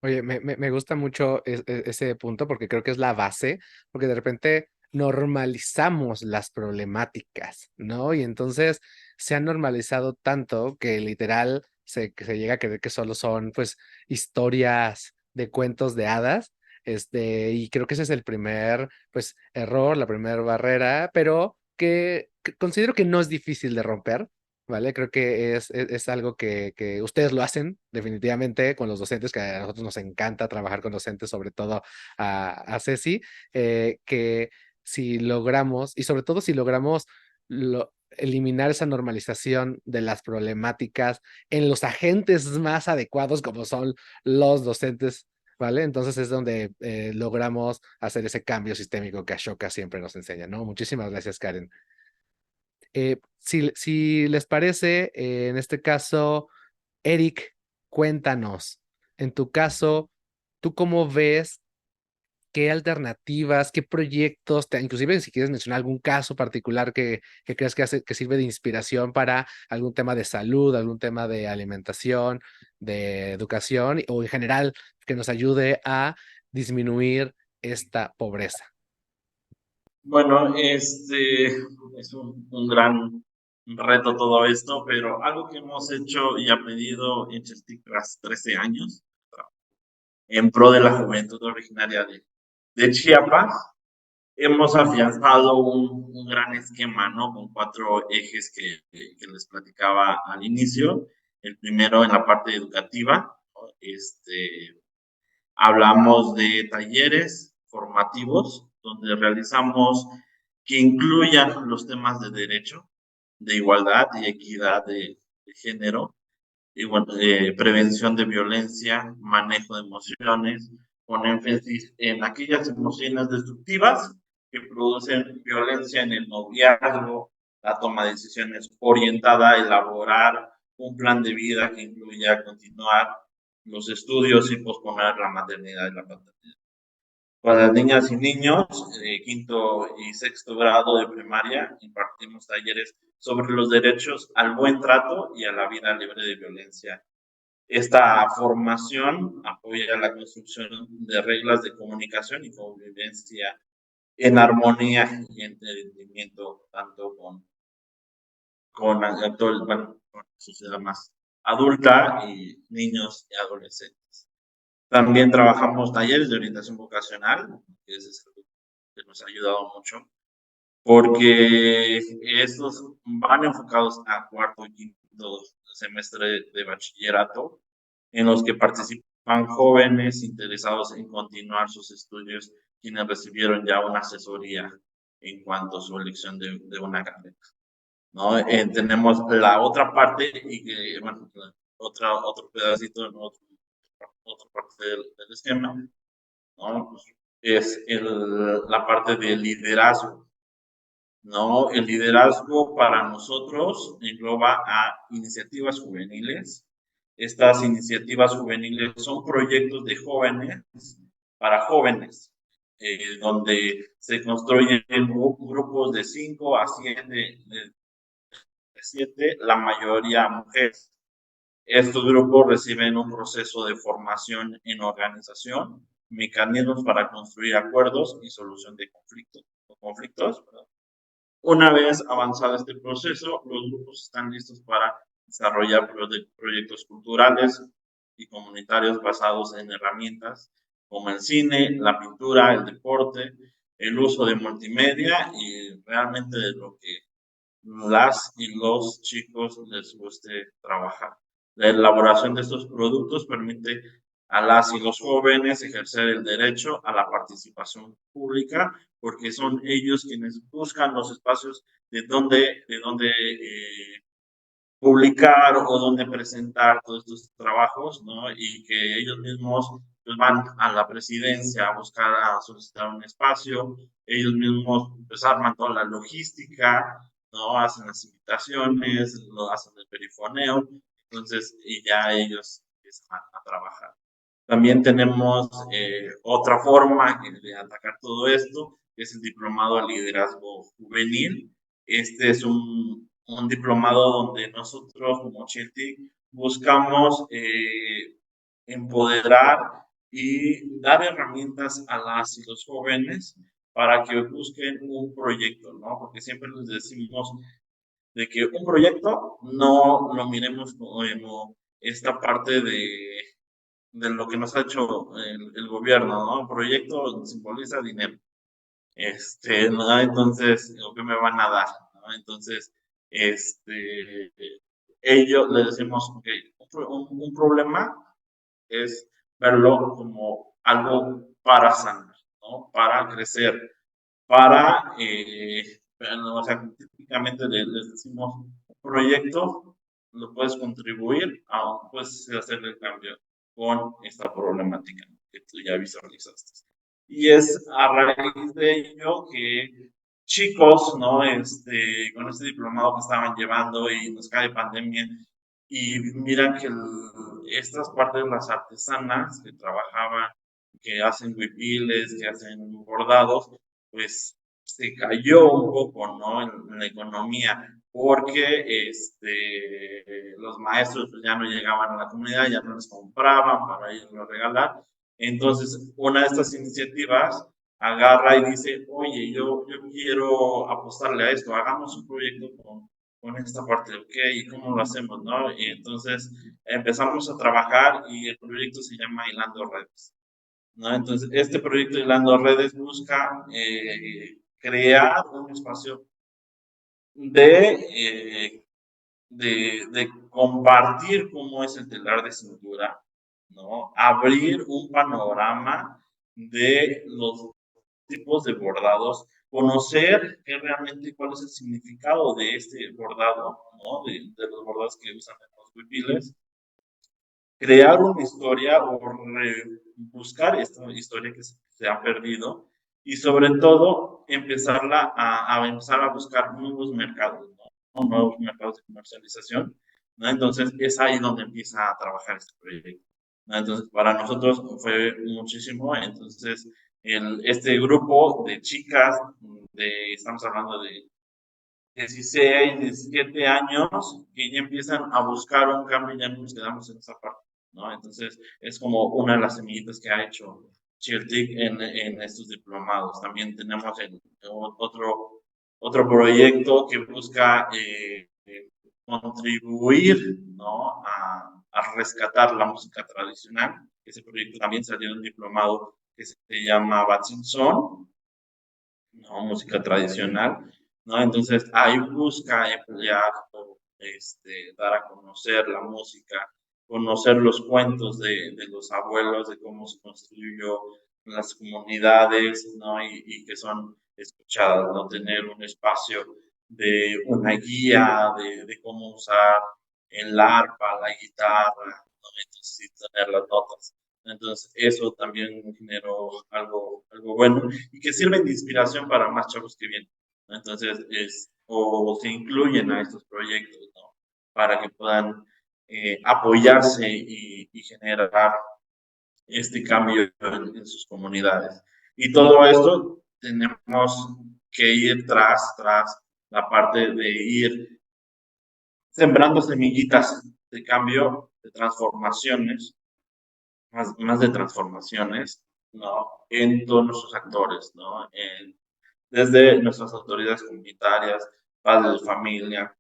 Oye, me gusta mucho ese punto porque creo que es la base, porque de repente normalizamos las problemáticas, ¿no? Y entonces se ha normalizado tanto que literal que se llega a creer que solo son pues historias de cuentos de hadas, y creo que ese es el primer pues error, la primera barrera, pero que considero que no es difícil de romper. ¿Vale? Creo que es algo que ustedes lo hacen definitivamente con los docentes, que a nosotros nos encanta trabajar con docentes, sobre todo a Ceci, que si logramos, y sobre todo si logramos eliminar esa normalización de las problemáticas en los agentes más adecuados como son los docentes. ¿Vale? Entonces es donde logramos hacer ese cambio sistémico que Ashoka siempre nos enseña, ¿no? Muchísimas gracias, Karen. Si les parece, en este caso, Eric, cuéntanos, en tu caso, ¿tú cómo ves qué alternativas, qué proyectos, inclusive si quieres mencionar algún caso particular que creas que sirve de inspiración para algún tema de salud, algún tema de alimentación, de educación o en general que nos ayude a disminuir esta pobreza? Bueno, es un gran reto todo esto, pero algo que hemos hecho y aprendido en Chestic tras 13 años, en pro de la juventud originaria de Chiapas, hemos afianzado un gran esquema, ¿no? Con 4 ejes que les platicaba al inicio. El primero en la parte educativa, ¿no? Hablamos de talleres formativos donde realizamos que incluyan los temas de derecho, de igualdad y equidad de género, y bueno, prevención de violencia, manejo de emociones, con énfasis en aquellas emociones destructivas que producen violencia en el noviazgo, la toma de decisiones orientada a elaborar un plan de vida que incluya continuar los estudios y posponer la maternidad y la paternidad. Para las niñas y niños, quinto y sexto grado de primaria, impartimos talleres sobre los derechos al buen trato y a la vida libre de violencia. Esta formación apoya la construcción de reglas de comunicación y convivencia en armonía y entendimiento tanto con la sociedad más adulta y niños y adolescentes. También trabajamos talleres de orientación vocacional, que es algo que nos ha ayudado mucho, porque estos van enfocados a cuarto y quinto semestre de bachillerato, en los que participan jóvenes interesados en continuar sus estudios, quienes recibieron ya una asesoría en cuanto a su elección de una carrera, ¿no? Tenemos la otra parte y que, bueno, otro pedacito, ¿no? Otra parte del esquema, ¿no? Pues es la parte del liderazgo, ¿no? El liderazgo para nosotros engloba a iniciativas juveniles. Estas iniciativas juveniles son proyectos de jóvenes para jóvenes, donde se construyen grupos de 5 a 7, la mayoría mujeres. Estos grupos reciben un proceso de formación en organización, mecanismos para construir acuerdos y solución de conflictos. Una vez avanzado este proceso, los grupos están listos para desarrollar proyectos culturales y comunitarios basados en herramientas como el cine, la pintura, el deporte, el uso de multimedia y realmente de lo que las y los chicos les guste trabajar. La elaboración de estos productos permite a las y los jóvenes ejercer el derecho a la participación pública, porque son ellos quienes buscan los espacios de donde publicar o donde presentar todos estos trabajos, ¿no? Y que ellos mismos pues, van a la presidencia a buscar, a solicitar un espacio, ellos mismos pues arman toda la logística, ¿no? Hacen las invitaciones, lo hacen el perifoneo, entonces, y ya ellos empiezan a trabajar. También tenemos otra forma de atacar todo esto, que es el diplomado de liderazgo juvenil. Este es un diplomado donde nosotros como Chiltic buscamos empoderar y dar herramientas a las y los jóvenes para que busquen un proyecto, ¿no? Porque siempre les decimos de que un proyecto no lo miremos como esta parte de lo que nos ha hecho el gobierno, ¿no? El proyecto simboliza dinero. ¿No? Entonces, ¿o qué me van a dar? ¿No? Entonces, ellos le decimos, ok, un problema es verlo como algo para sanar, ¿no? Para crecer, para, o sea, típicamente les decimos, un proyecto lo puedes contribuir, puedes hacer el cambio con esta problemática que tú ya visualizaste. Y es a raíz de ello que chicos, ¿no? Con este diplomado que estaban llevando y nos cae pandemia, y miran que estas partes de las artesanas que trabajaban, que hacen huipiles, que hacen bordados, pues se cayó un poco, ¿no? En la economía, porque los maestros pues, ya no llegaban a la comunidad, ya no les compraban para irlo a regalar. Entonces, una de estas iniciativas agarra y dice, oye, yo quiero apostarle a esto, hagamos un proyecto con esta parte, ok, ¿y cómo lo hacemos, no? Y entonces empezamos a trabajar y el proyecto se llama Hilando Redes, ¿no? Entonces, este proyecto Hilando Redes busca crear un espacio de compartir cómo es el telar de cintura, ¿no? Abrir un panorama de los tipos de bordados, conocer realmente cuál es el significado de este bordado, ¿no? De los bordados que usan en los huipiles, crear una historia o buscar esta historia que se ha perdido y sobre todo empezar a buscar nuevos mercados, ¿no? Nuevos mercados de comercialización, ¿no? Entonces es ahí donde empieza a trabajar este proyecto, ¿no? Entonces para nosotros fue muchísimo, entonces este grupo de chicas, estamos hablando de 16, 17 años, que ya empiezan a buscar un cambio y ya no nos quedamos en esa parte, ¿no? Entonces, es como una de las semillitas que ha hecho Chiltic en estos diplomados. También tenemos otro proyecto que busca contribuir, ¿no? a rescatar la música tradicional. Ese proyecto también salió de un diplomado que se llama Batsinson, ¿no? Música tradicional. ¿no? Entonces, ahí busca emplear, dar a conocer la música, conocer los cuentos de los abuelos, de cómo se construyó las comunidades, ¿no? Y que son escuchadas, ¿no? Tener un espacio de una guía de cómo usar el arpa, la guitarra, ¿no? Entonces, sí, tener las notas. Entonces, eso también generó algo bueno y que sirve de inspiración para más chavos que vienen. Entonces, o se incluyen a estos proyectos, ¿no? Para que puedan apoyarse y generar este cambio en sus comunidades. Y todo esto tenemos que ir tras la parte de ir sembrando semillitas de cambio, de transformaciones, más de transformaciones, ¿no? En todos nuestros actores, ¿no? Desde nuestras autoridades comunitarias, padres de familia,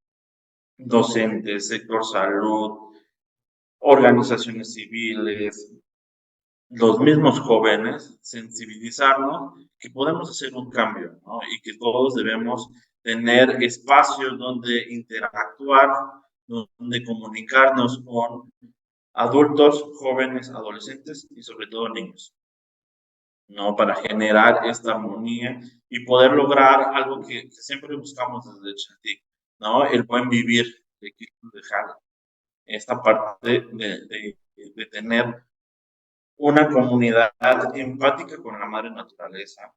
docentes, sector salud, organizaciones civiles, los mismos jóvenes, sensibilizarnos que podemos hacer un cambio, ¿no? Y que todos debemos tener espacios donde interactuar, donde comunicarnos con adultos, jóvenes, adolescentes y sobre todo niños, ¿no? Para generar esta armonía y poder lograr algo que siempre buscamos desde Chatic, ¿no? El buen vivir, de dejar esta parte de tener una comunidad empática con la madre naturaleza,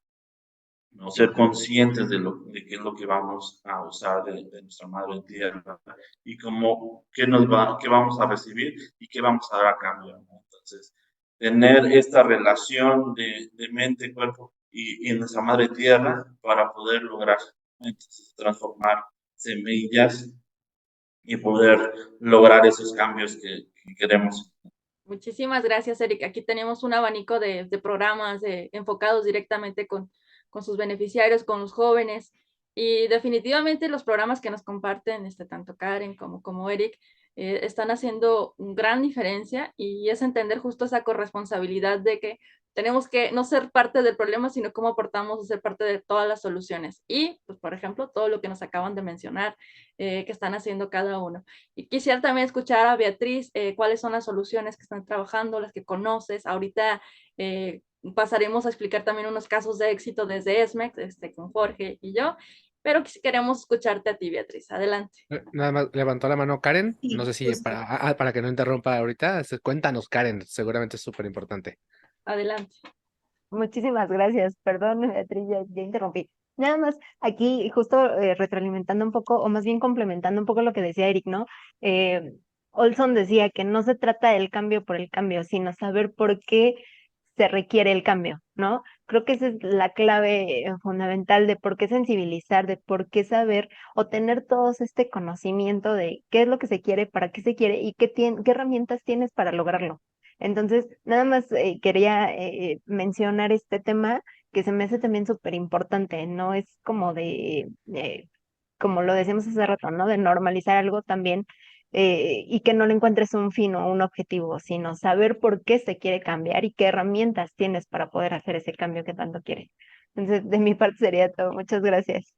¿no? Ser conscientes de qué es lo que vamos a usar de nuestra madre tierra y cómo, qué vamos a recibir y qué vamos a dar a cambio, ¿no? Entonces, tener esta relación de mente, cuerpo y nuestra madre tierra para poder lograr, entonces, transformar semillas y poder lograr esos cambios que queremos. Muchísimas gracias, Eric. Aquí tenemos un abanico de programas enfocados directamente con sus beneficiarios, con los jóvenes. Y definitivamente los programas que nos comparten, tanto Karen como Eric, están haciendo gran diferencia y es entender justo esa corresponsabilidad de que tenemos que no ser parte del problema, sino cómo aportamos a ser parte de todas las soluciones. Y, pues, por ejemplo, todo lo que nos acaban de mencionar, que están haciendo cada uno. Y quisiera también escuchar a Beatriz, cuáles son las soluciones que están trabajando, las que conoces. Ahorita pasaremos a explicar también unos casos de éxito desde ESMEX, con Jorge y yo, pero queremos escucharte a ti, Beatriz. Adelante. Nada más levantó la mano Karen. No Sí, sé si justo. para que no interrumpa ahorita. Cuéntanos, Karen. Seguramente es súper importante. Adelante. Muchísimas gracias. Perdón, Beatriz, ya interrumpí. Nada más aquí, justo retroalimentando un poco, o más bien complementando un poco lo que decía Eric, ¿no? Olson decía que no se trata del cambio por el cambio, sino saber por qué se requiere el cambio, ¿no? Creo que esa es la clave fundamental de por qué sensibilizar, de por qué saber o tener todos este conocimiento de qué es lo que se quiere, para qué se quiere y qué herramientas tienes para lograrlo. Entonces, nada más quería mencionar este tema que se me hace también súper importante, no es como como lo decíamos hace rato, ¿no? De normalizar algo también y que no le encuentres un fin o un objetivo, sino saber por qué se quiere cambiar y qué herramientas tienes para poder hacer ese cambio que tanto quieres. Entonces, de mi parte sería todo. Muchas gracias.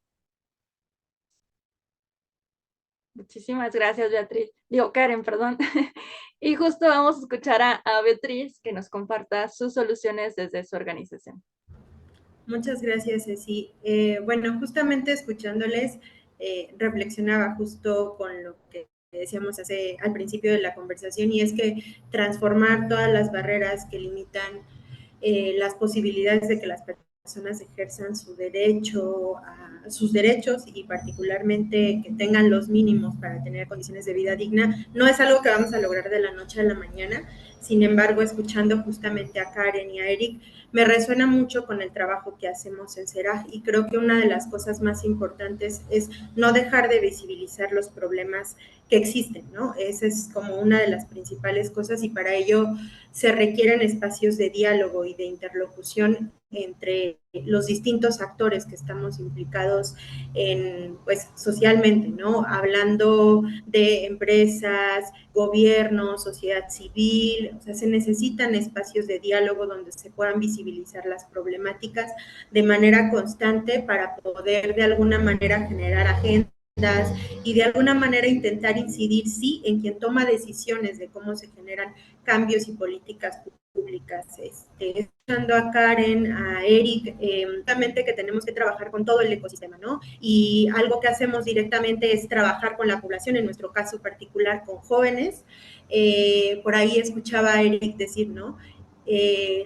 Muchísimas gracias, Beatriz. Digo, Karen, perdón. Y justo vamos a escuchar a Beatriz que nos comparta sus soluciones desde su organización. Muchas gracias, Ceci. Bueno, justamente escuchándoles, reflexionaba justo con lo que decíamos al principio de la conversación, y es que transformar todas las barreras que limitan las posibilidades de que las personas ejerzan sus derechos y particularmente que tengan los mínimos para tener condiciones de vida digna, no es algo que vamos a lograr de la noche a la mañana. Sin embargo, escuchando justamente a Karen y a Eric, me resuena mucho con el trabajo que hacemos en CERAJ y creo que una de las cosas más importantes es no dejar de visibilizar los problemas que existen, ¿no? Esa es como una de las principales cosas y para ello se requieren espacios de diálogo y de interlocución entre los distintos actores que estamos implicados en, pues, socialmente, ¿no? Hablando de empresas, gobierno, sociedad civil, o sea, se necesitan espacios de diálogo donde se puedan visibilizar las problemáticas de manera constante para poder de alguna manera generar agendas y de alguna manera intentar incidir, sí, en quien toma decisiones de cómo se generan cambios y políticas públicas. Escuchando a Karen, a Eric, justamente que tenemos que trabajar con todo el ecosistema, ¿no? Y algo que hacemos directamente es trabajar con la población, en nuestro caso particular con jóvenes. Por ahí escuchaba a Eric decir, ¿no?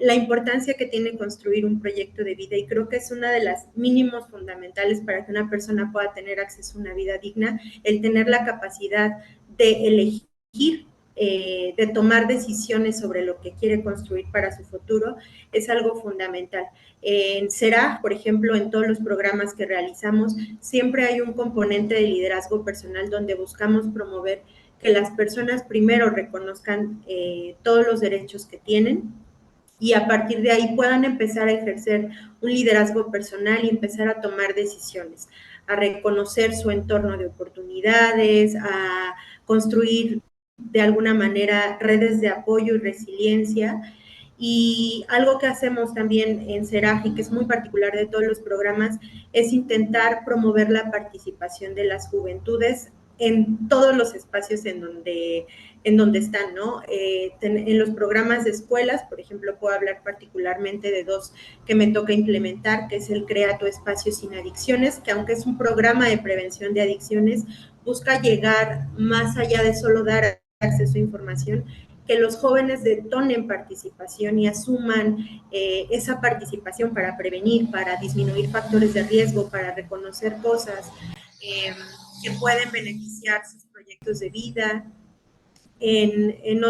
La importancia que tiene construir un proyecto de vida, y creo que es una de las mínimos fundamentales para que una persona pueda tener acceso a una vida digna, el tener la capacidad de elegir, de tomar decisiones sobre lo que quiere construir para su futuro, es algo fundamental. En CERA, por ejemplo, en todos los programas que realizamos, siempre hay un componente de liderazgo personal donde buscamos promover que las personas primero reconozcan todos los derechos que tienen, y a partir de ahí puedan empezar a ejercer un liderazgo personal y empezar a tomar decisiones, a reconocer su entorno de oportunidades, a construir de alguna manera redes de apoyo y resiliencia. Y algo que hacemos también en Seraji, que es muy particular de todos los programas, es intentar promover la participación de las juventudes en todos los espacios en donde están, ¿no? En los programas de escuelas, por ejemplo, puedo hablar particularmente de dos que me toca implementar, que es el Crea tu Espacio Sin Adicciones, que aunque es un programa de prevención de adicciones, busca llegar más allá de solo dar acceso a información, que los jóvenes detonen participación y asuman esa participación para prevenir, para disminuir factores de riesgo, para reconocer cosas que pueden beneficiar sus proyectos de vida. En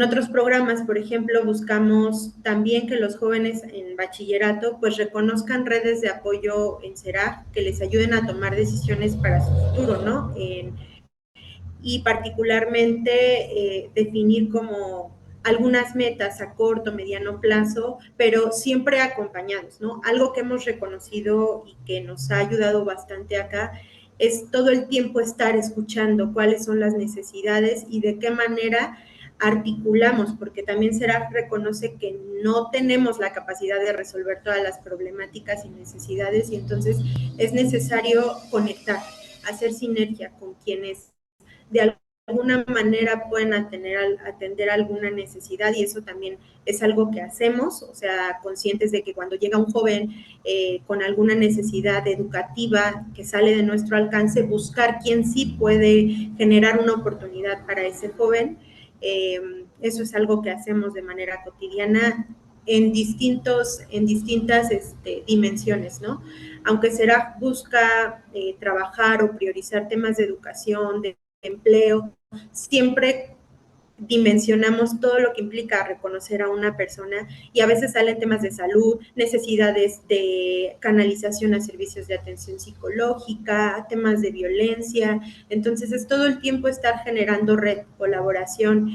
otros programas, por ejemplo, buscamos también que los jóvenes en bachillerato pues reconozcan redes de apoyo en CERAG que les ayuden a tomar decisiones para su futuro, ¿no? Y particularmente definir como algunas metas a corto, mediano plazo, pero siempre acompañados, ¿no? Algo que hemos reconocido y que nos ha ayudado bastante acá es todo el tiempo estar escuchando cuáles son las necesidades y de qué manera articulamos, porque también Serap reconoce que no tenemos la capacidad de resolver todas las problemáticas y necesidades, y entonces es necesario conectar, hacer sinergia con quienes de alguna manera pueden atender alguna necesidad, y eso también es algo que hacemos, o sea, conscientes de que cuando llega un joven con alguna necesidad educativa que sale de nuestro alcance, buscar quién sí puede generar una oportunidad para ese joven. Eso es algo que hacemos de manera cotidiana en distintas dimensiones, ¿no? Aunque Serap busca trabajar o priorizar temas de educación, de empleo, siempre dimensionamos todo lo que implica reconocer a una persona, y a veces salen temas de salud, necesidades de canalización a servicios de atención psicológica, temas de violencia. Entonces es todo el tiempo estar generando red, colaboración,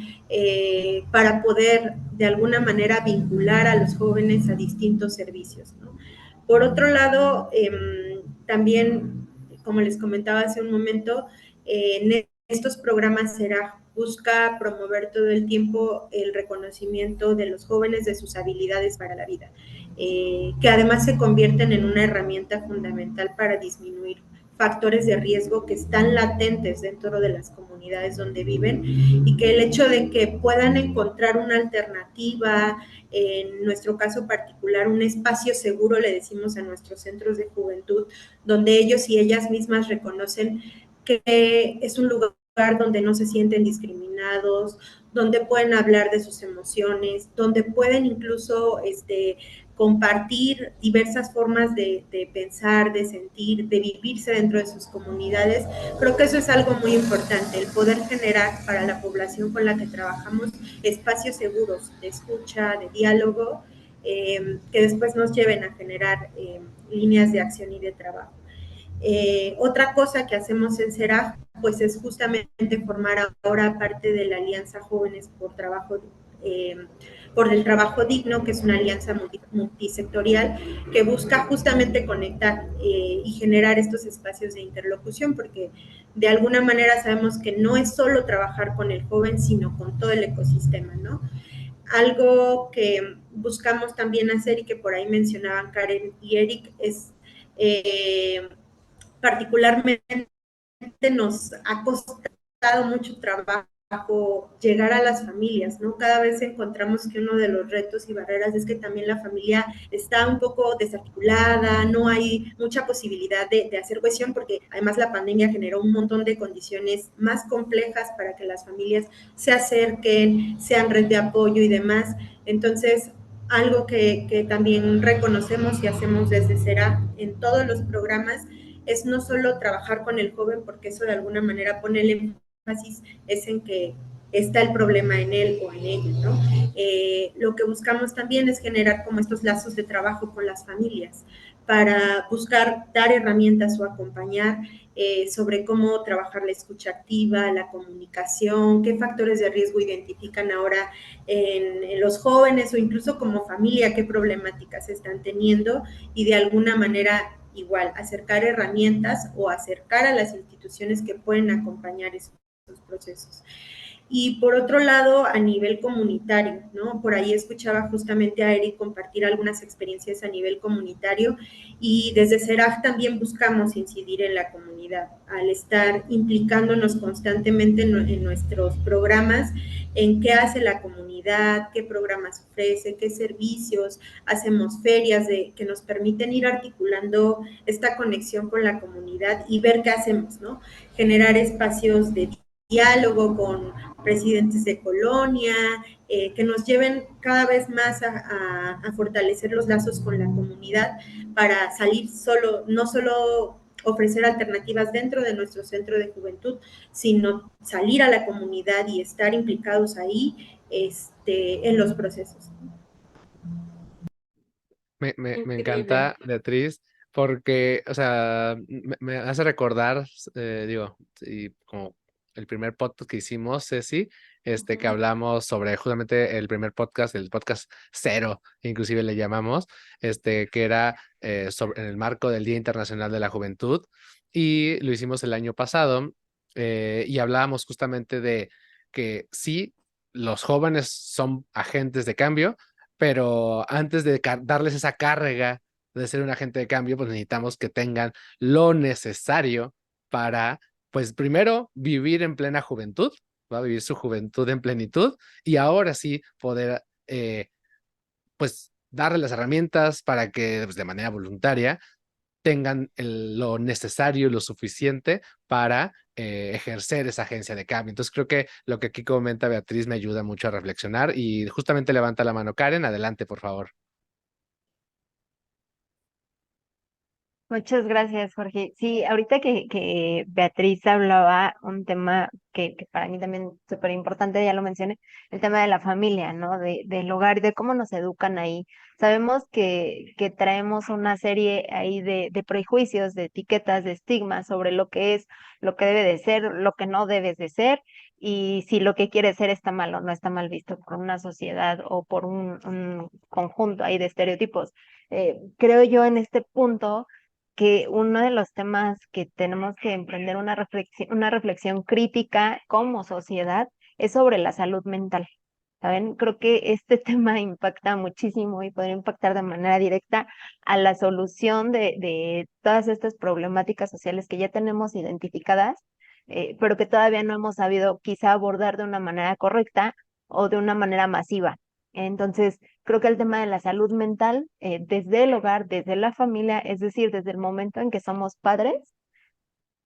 para poder de alguna manera vincular a los jóvenes a distintos servicios, ¿no? Por otro lado, también, como les comentaba hace un momento, en estos programas SERAG busca promover todo el tiempo el reconocimiento de los jóvenes de sus habilidades para la vida, que además se convierten en una herramienta fundamental para disminuir factores de riesgo que están latentes dentro de las comunidades donde viven, y que el hecho de que puedan encontrar una alternativa, en nuestro caso particular, un espacio seguro, le decimos a nuestros centros de juventud, donde ellos y ellas mismas reconocen que es un lugar donde no se sienten discriminados, donde pueden hablar de sus emociones, donde pueden incluso compartir diversas formas de pensar, de sentir, de vivirse dentro de sus comunidades. Creo que eso es algo muy importante, el poder generar para la población con la que trabajamos espacios seguros de escucha, de diálogo, que después nos lleven a generar líneas de acción y de trabajo. Otra cosa que hacemos en CERAJ, pues es justamente formar ahora parte de la Alianza Jóvenes por el Trabajo Digno, que es una alianza multisectorial que busca justamente conectar y generar estos espacios de interlocución, porque de alguna manera sabemos que no es solo trabajar con el joven, sino con todo el ecosistema, ¿no? Algo que buscamos también hacer y que por ahí mencionaban Karen y Eric es particularmente nos ha costado mucho trabajo llegar a las familias, ¿no? Cada vez encontramos que uno de los retos y barreras es que también la familia está un poco desarticulada, no hay mucha posibilidad de hacer cohesión, porque además la pandemia generó un montón de condiciones más complejas para que las familias se acerquen, sean red de apoyo y demás. Entonces, algo que también reconocemos y hacemos desde CERA en todos los programas es no solo trabajar con el joven, porque eso de alguna manera pone el énfasis es en que está el problema en él o en ella, ¿no? Lo que buscamos también es generar como estos lazos de trabajo con las familias para buscar dar herramientas o acompañar sobre cómo trabajar la escucha activa, la comunicación, qué factores de riesgo identifican ahora en los jóvenes o incluso como familia, qué problemáticas están teniendo y de alguna manera igual acercar herramientas o acercar a las instituciones que pueden acompañar esos procesos. Y por otro lado, a nivel comunitario, ¿no? Por ahí escuchaba justamente a Eric compartir algunas experiencias a nivel comunitario y desde CERAJ también buscamos incidir en la comunidad al estar implicándonos constantemente en nuestros programas, en qué hace la comunidad, qué programas ofrece, qué servicios, hacemos ferias que nos permiten ir articulando esta conexión con la comunidad y ver qué hacemos, ¿no? Generar espacios de diálogo con presidentes de colonia, que nos lleven cada vez más a fortalecer los lazos con la comunidad para salir no solo ofrecer alternativas dentro de nuestro centro de juventud, sino salir a la comunidad y estar implicados ahí en los procesos. Me Increíble. encanta, Beatriz, porque, o sea, me hace recordar, digo, y como el primer podcast que hicimos, Ceci, que hablamos sobre justamente el primer podcast, el podcast cero, inclusive le llamamos, que era en el marco del Día Internacional de la Juventud, y lo hicimos el año pasado, y hablábamos justamente de que sí, los jóvenes son agentes de cambio, pero antes de darles esa carga de ser un agente de cambio, pues necesitamos que tengan lo necesario para, pues primero, vivir en plena juventud, va a vivir su juventud en plenitud y ahora sí poder, pues, darle las herramientas para que pues, de manera voluntaria tengan lo necesario, lo suficiente para ejercer esa agencia de cambio. Entonces creo que lo que aquí comenta Beatriz me ayuda mucho a reflexionar y justamente levanta la mano Karen, adelante por favor. Muchas gracias, Jorge. Sí, ahorita que Beatriz hablaba un tema que para mí también es súper importante, ya lo mencioné, el tema de la familia, ¿no? Del hogar y de cómo nos educan ahí. Sabemos que traemos una serie ahí de prejuicios, de etiquetas, de estigmas sobre lo que es, lo que debe de ser, lo que no debes de ser, y si lo que quieres ser está mal o no está mal visto por una sociedad o por un conjunto ahí de estereotipos. Creo yo en este punto que uno de los temas que tenemos que emprender una reflexión crítica como sociedad es sobre la salud mental. ¿Saben? Creo que este tema impacta muchísimo y podría impactar de manera directa a la solución de todas estas problemáticas sociales que ya tenemos identificadas, pero que todavía no hemos sabido quizá abordar de una manera correcta o de una manera masiva. Entonces, creo que el tema de la salud mental, desde el hogar, desde la familia, es decir, desde el momento en que somos padres,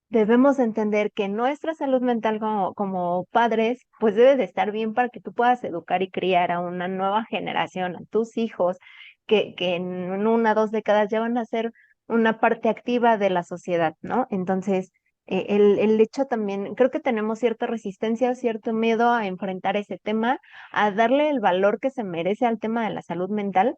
debemos entender que nuestra salud mental como padres, pues debe de estar bien para que tú puedas educar y criar a una nueva generación, a tus hijos, que en 1 o 2 décadas ya van a ser una parte activa de la sociedad, ¿no? Entonces, el hecho también, creo que tenemos cierta resistencia, cierto miedo a enfrentar ese tema, a darle el valor que se merece al tema de la salud mental,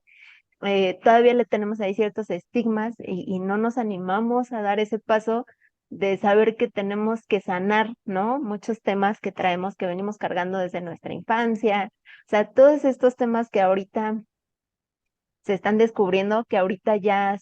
todavía le tenemos ahí ciertos estigmas y no nos animamos a dar ese paso de saber que tenemos que sanar, ¿no? Muchos temas que traemos, que venimos cargando desde nuestra infancia. O sea, todos estos temas que ahorita se están descubriendo, que ahorita ya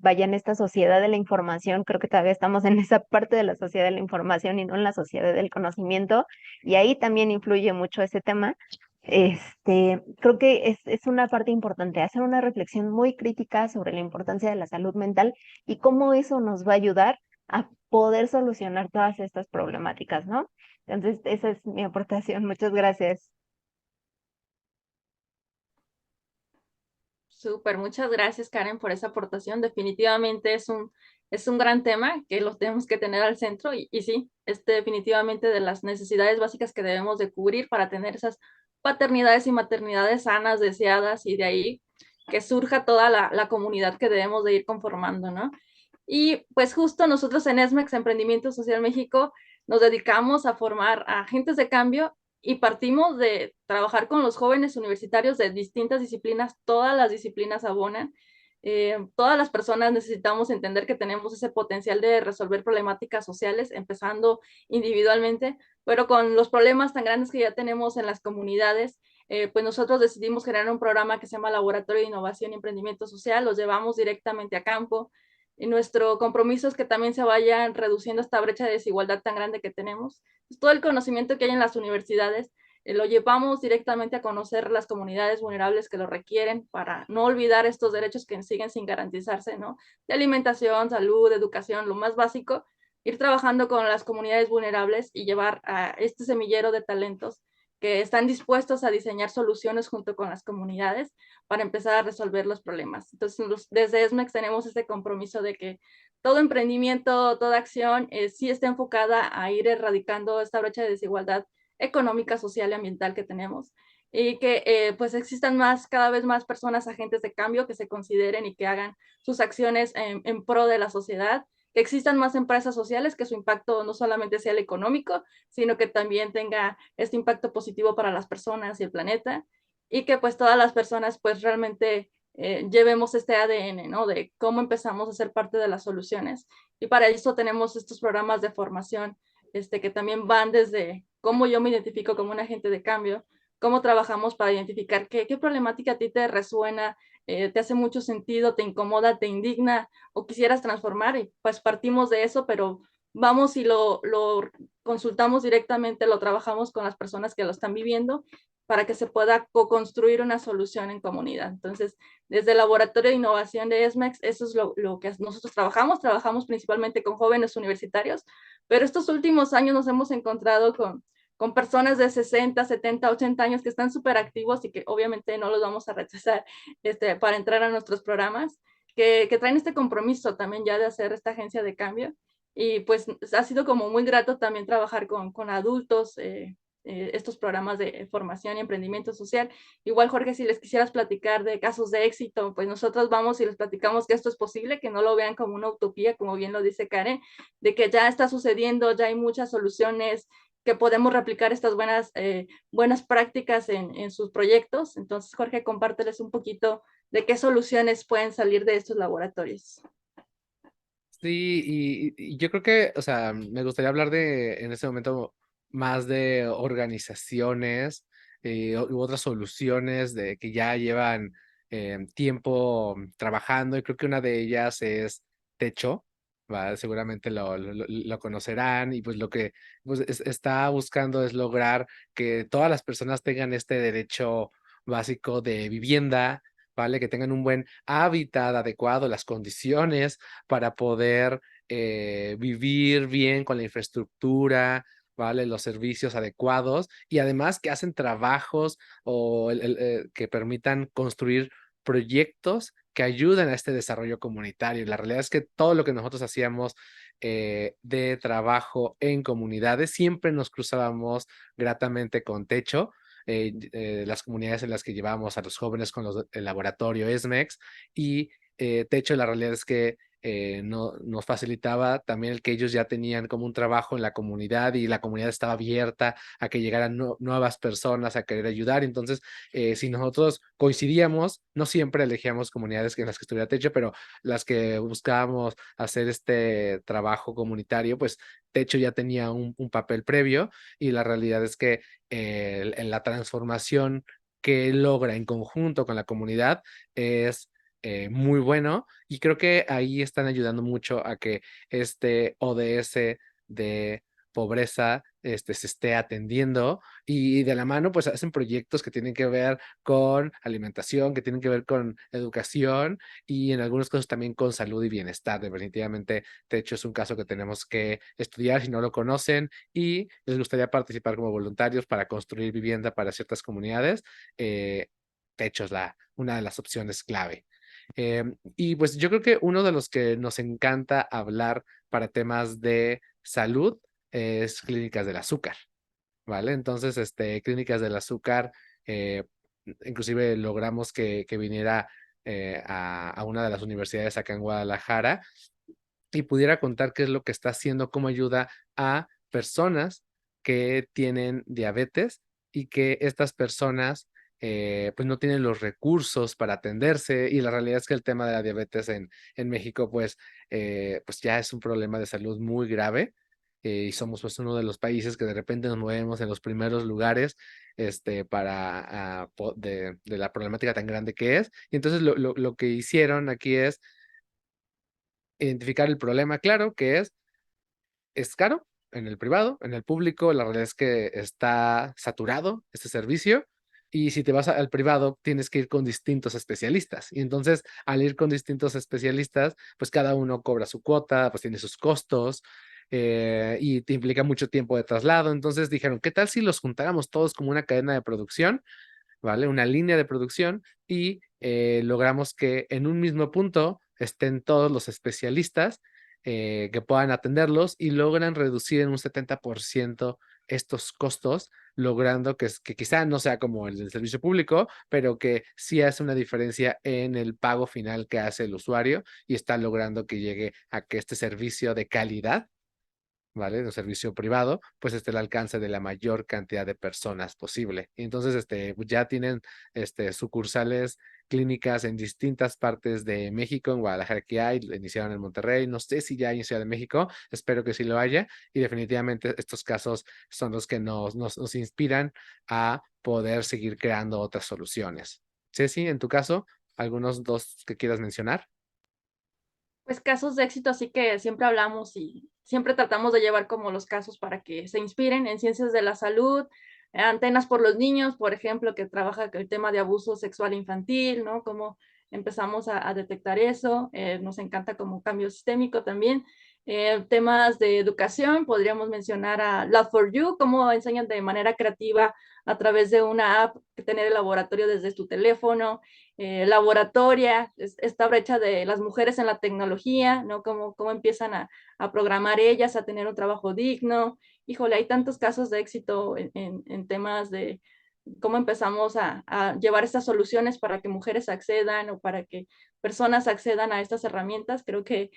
vaya en esta sociedad de la información, creo que todavía estamos en esa parte de la sociedad de la información y no en la sociedad del conocimiento, y ahí también influye mucho ese tema. Creo que es una parte importante, hacer una reflexión muy crítica sobre la importancia de la salud mental y cómo eso nos va a ayudar a poder solucionar todas estas problemáticas, ¿no? Entonces, esa es mi aportación. Muchas gracias. Súper, muchas gracias Karen por esa aportación. Definitivamente es un gran tema que lo tenemos que tener al centro y sí, es definitivamente de las necesidades básicas que debemos de cubrir para tener esas paternidades y maternidades sanas, deseadas y de ahí que surja toda la comunidad que debemos de ir conformando, ¿no? Y pues justo nosotros en ESMEX, Emprendimiento Social México, nos dedicamos a formar a agentes de cambio y partimos de trabajar con los jóvenes universitarios de distintas disciplinas, todas las disciplinas abonan. Todas las personas necesitamos entender que tenemos ese potencial de resolver problemáticas sociales, empezando individualmente, pero con los problemas tan grandes que ya tenemos en las comunidades, pues nosotros decidimos generar un programa que se llama Laboratorio de Innovación y Emprendimiento Social, los llevamos directamente a campo. Y nuestro compromiso es que también se vaya reduciendo esta brecha de desigualdad tan grande que tenemos. Pues todo el conocimiento que hay en las universidades lo llevamos directamente a conocer las comunidades vulnerables que lo requieren para no olvidar estos derechos que siguen sin garantizarse, ¿no? De alimentación, salud, educación, lo más básico, ir trabajando con las comunidades vulnerables y llevar a este semillero de talentos que están dispuestos a diseñar soluciones junto con las comunidades para empezar a resolver los problemas. Entonces, desde ESMEX tenemos este compromiso de que todo emprendimiento, toda acción sí está enfocada a ir erradicando esta brecha de desigualdad económica, social y ambiental que tenemos y que pues existan cada vez más personas agentes de cambio que se consideren y que hagan sus acciones en pro de la sociedad, que existan más empresas sociales, que su impacto no solamente sea el económico, sino que también tenga este impacto positivo para las personas y el planeta, y que pues todas las personas pues realmente llevemos este ADN, ¿no? De cómo empezamos a ser parte de las soluciones. Y para eso tenemos estos programas de formación que también van desde cómo yo me identifico como un agente de cambio, cómo trabajamos para identificar qué problemática a ti te resuena, te hace mucho sentido, te incomoda, te indigna o quisieras transformar y pues partimos de eso, pero vamos y lo consultamos directamente, lo trabajamos con las personas que lo están viviendo para que se pueda co-construir una solución en comunidad. Entonces, desde el Laboratorio de Innovación de ESMEX, eso es lo que nosotros trabajamos principalmente con jóvenes universitarios, pero estos últimos años nos hemos encontrado con personas de 60, 70, 80 años que están súper activos y que obviamente no los vamos a rechazar para entrar a nuestros programas, que traen este compromiso también ya de hacer esta agencia de cambio. Y pues ha sido como muy grato también trabajar con adultos, estos programas de formación y emprendimiento social. Igual, Jorge, si les quisieras platicar de casos de éxito, pues nosotros vamos y les platicamos que esto es posible, que no lo vean como una utopía, como bien lo dice Karen, de que ya está sucediendo, ya hay muchas soluciones, que podemos replicar estas buenas prácticas en sus proyectos. Entonces, Jorge, compárteles un poquito de qué soluciones pueden salir de estos laboratorios. Sí, y yo creo que, o sea, me gustaría hablar en este momento, más de organizaciones u otras soluciones de que ya llevan tiempo trabajando, y creo que una de ellas es Techo, ¿va? Seguramente lo conocerán, y pues lo que pues, está buscando es lograr que todas las personas tengan este derecho básico de vivienda, ¿vale? Que tengan un buen hábitat adecuado, las condiciones para poder vivir bien con la infraestructura, ¿vale? Los servicios adecuados, y además que hacen trabajos que permitan construir proyectos que ayuden a este desarrollo comunitario. La realidad es que todo lo que nosotros hacíamos de trabajo en comunidades, siempre nos cruzábamos gratamente con Techo. Las comunidades en las que llevamos a los jóvenes con el laboratorio ESMEX, y Techo, la realidad es que nos facilitaba también el que ellos ya tenían como un trabajo en la comunidad y la comunidad estaba abierta a que llegaran nuevas personas a querer ayudar. Entonces, si nosotros coincidíamos, no siempre elegíamos comunidades en las que estuviera Techo, pero las que buscábamos hacer este trabajo comunitario, pues Techo ya tenía un papel previo y la realidad es que en la transformación que logra en conjunto con la comunidad es muy bueno y creo que ahí están ayudando mucho a que este ODS de pobreza se esté atendiendo y de la mano pues hacen proyectos que tienen que ver con alimentación, que tienen que ver con educación y en algunos casos también con salud y bienestar. Definitivamente, de hecho, es un caso que tenemos que estudiar si no lo conocen y les gustaría participar como voluntarios para construir vivienda para ciertas comunidades. Techo es una de las opciones clave. Y pues yo creo que uno de los que nos encanta hablar para temas de salud es Clínicas del Azúcar, ¿vale? Entonces, Clínicas del Azúcar, eh, inclusive logramos que viniera a una de las universidades acá en Guadalajara y pudiera contar qué es lo que está haciendo, cómo ayuda a personas que tienen diabetes y que estas personas pues no tienen los recursos para atenderse y la realidad es que el tema de la diabetes en México pues ya es un problema de salud muy grave y somos pues uno de los países que de repente nos movemos en los primeros lugares de la problemática tan grande que es. Y entonces lo que hicieron aquí es identificar el problema claro, que es caro en el privado, en el público, la realidad es que está saturado este servicio y si te vas al privado tienes que ir con distintos especialistas y entonces al ir con distintos especialistas, pues cada uno cobra su cuota, pues tiene sus costos y te implica mucho tiempo de traslado. Entonces dijeron, ¿qué tal si los juntáramos todos como una cadena de producción? ¿Vale? Una línea de producción y logramos que en un mismo punto estén todos los especialistas que puedan atenderlos y logran reducir en un 70% estos costos, logrando que quizá no sea como el del servicio público, pero que sí hace una diferencia en el pago final que hace el usuario y está logrando que llegue a que este servicio de calidad, ¿vale? De un servicio privado, pues esté al alcance de la mayor cantidad de personas posible. Y entonces, pues ya tienen, sucursales clínicas en distintas partes de México, en Guadalajara que hay, lo iniciaron en Monterrey, no sé si ya hay en Ciudad de México, espero que sí lo haya, y definitivamente estos casos son los que nos inspiran a poder seguir creando otras soluciones. Ceci, en tu caso, algunos dos que quieras mencionar. Pues casos de éxito, así que siempre hablamos y siempre tratamos de llevar como los casos para que se inspiren en ciencias de la salud, Antenas por los Niños, por ejemplo, que trabaja el tema de abuso sexual infantil, ¿no? Cómo empezamos a detectar eso. Nos encanta como cambio sistémico también. Temas de educación, podríamos mencionar a Love for You, cómo enseñan de manera creativa a través de una app que tener el laboratorio desde tu teléfono, laboratoria, esta brecha de las mujeres en la tecnología, ¿no? Cómo empiezan a programar ellas, a tener un trabajo digno. Híjole, hay tantos casos de éxito en temas de cómo empezamos a llevar estas soluciones para que mujeres accedan o para que personas accedan a estas herramientas. Creo que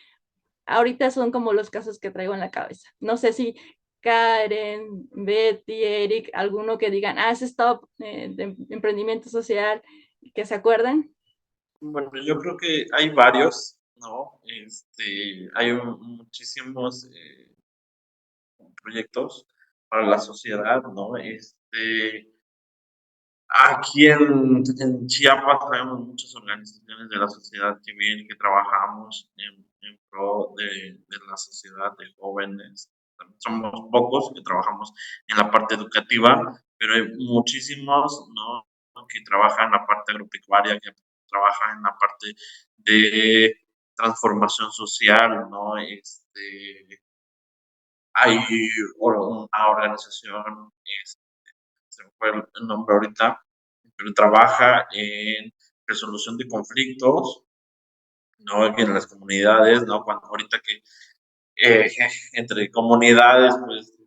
ahorita son como los casos que traigo en la cabeza. No sé si Karen, Betty, Eric, alguno que digan, ese stop de emprendimiento social, que se acuerden. Bueno, yo creo que hay varios, ¿no? Hay muchísimos proyectos para la sociedad, ¿no? Aquí en Chiapas tenemos muchas organizaciones de la sociedad civil que trabajamos en pro de la sociedad de jóvenes. Somos pocos que trabajamos en la parte educativa, pero hay muchísimos, ¿no? Que trabajan en la parte agropecuaria, que trabajan en la parte de transformación social, ¿no? Hay una organización, se me fue el nombre ahorita, pero trabaja en resolución de conflictos, ¿no? En las comunidades, ¿no? Cuando ahorita que eh, entre comunidades, pues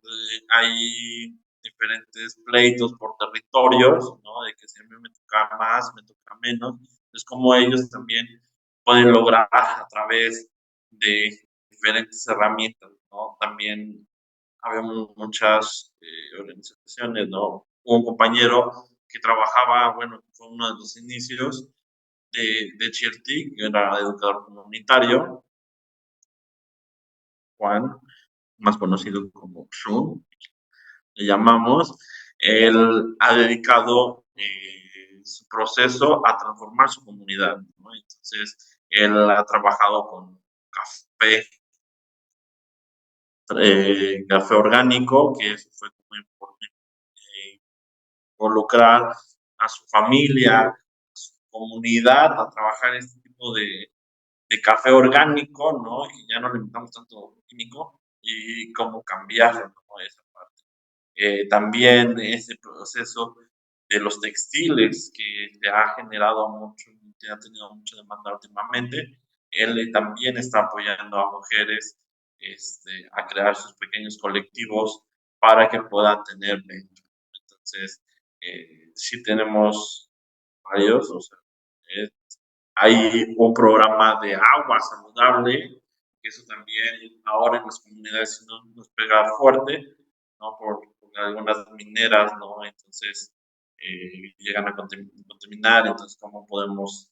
hay diferentes pleitos por territorios, ¿no? De que si a mí me toca más, me toca menos. Es como ellos también pueden lograr a través de diferentes herramientas, ¿no? También habemos muchas organizaciones, ¿no? Un compañero que trabajaba, bueno, fue uno de los inicios de Chirti, que era educador comunitario, Juan, más conocido como Shun, le llamamos. Él ha dedicado su proceso a transformar su comunidad, ¿no? Entonces, él ha trabajado con café, café orgánico, que eso fue muy importante, involucrar a su familia, a su comunidad a trabajar este tipo de café orgánico, ¿no? Y ya no le metamos tanto químico y cómo cambiarlo, ¿no? Esa parte. También ese proceso de los textiles que se ha generado mucho, que ha tenido mucha demanda últimamente. Él también está apoyando a mujeres a crear sus pequeños colectivos para que puedan tener venta. Entonces, sí tenemos varios, o sea, eh, hay un programa de agua saludable, que eso también ahora en las comunidades nos pega fuerte, ¿no? Por algunas mineras, ¿no? Entonces llegan a contaminar, entonces cómo podemos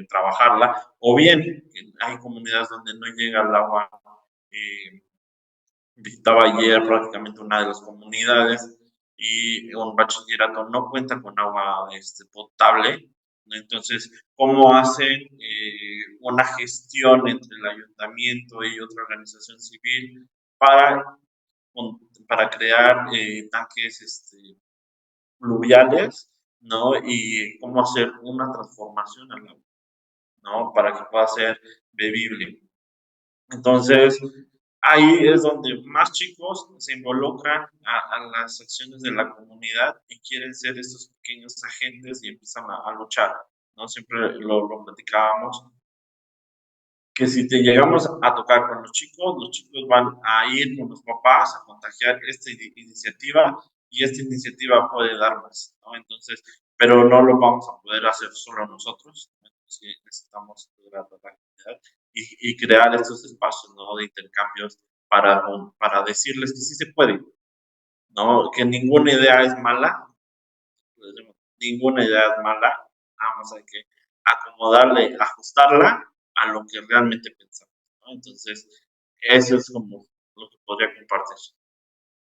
trabajarla. O bien, hay comunidades donde no llega el agua. eh, Visitaba ayer prácticamente una de las comunidades y un bachillerato no cuenta con agua potable. Entonces, ¿cómo hacen una gestión entre el ayuntamiento y otra organización civil para, para crear tanques pluviales, ¿no? Y cómo hacer una transformación al agua, ¿no? Para que pueda ser bebible. Entonces, ahí es donde más chicos se involucran a las acciones de la comunidad y quieren ser estos pequeños agentes y empiezan a luchar, ¿no? Siempre lo platicábamos, que si te llegamos a tocar con los chicos van a ir con los papás a contagiar esta iniciativa y esta iniciativa puede dar más, ¿no? Entonces, pero no lo vamos a poder hacer solo nosotros, ¿no? Entonces, necesitamos lograr la comunidad y crear estos espacios, ¿no? De intercambios para decirles que sí se puede, ¿no? Que ninguna idea es mala, ninguna idea es mala, vamos, hay que acomodarle, ajustarla a lo que realmente pensamos, ¿no? Entonces, eso es como lo que podría compartir.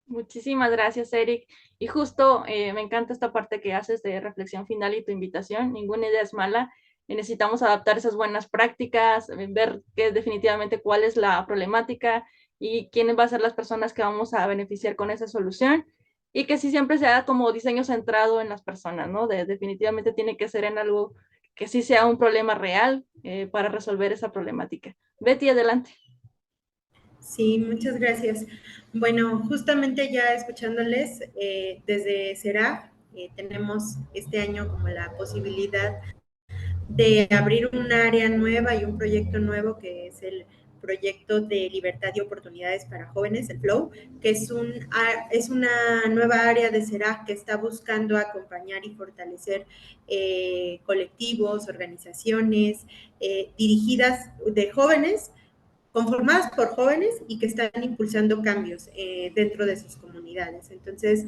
Muchísimas gracias, Eric. Y justo me encanta esta parte que haces de reflexión final y tu invitación. Ninguna idea es mala. Necesitamos adaptar esas buenas prácticas, ver que definitivamente cuál es la problemática y quiénes van a ser las personas que vamos a beneficiar con esa solución. Y que sí siempre sea como diseño centrado en las personas, ¿no? Definitivamente tiene que ser en algo que sí sea un problema real para resolver esa problemática. Betty, adelante. Sí, muchas gracias. Bueno, justamente ya escuchándoles, desde CERAF tenemos este año como la posibilidad de abrir un área nueva y un proyecto nuevo que es el proyecto de libertad y oportunidades para jóvenes, el FLOW, que es una nueva área de CERAC que está buscando acompañar y fortalecer colectivos, organizaciones dirigidas de jóvenes, conformadas por jóvenes y que están impulsando cambios dentro de sus comunidades. Entonces,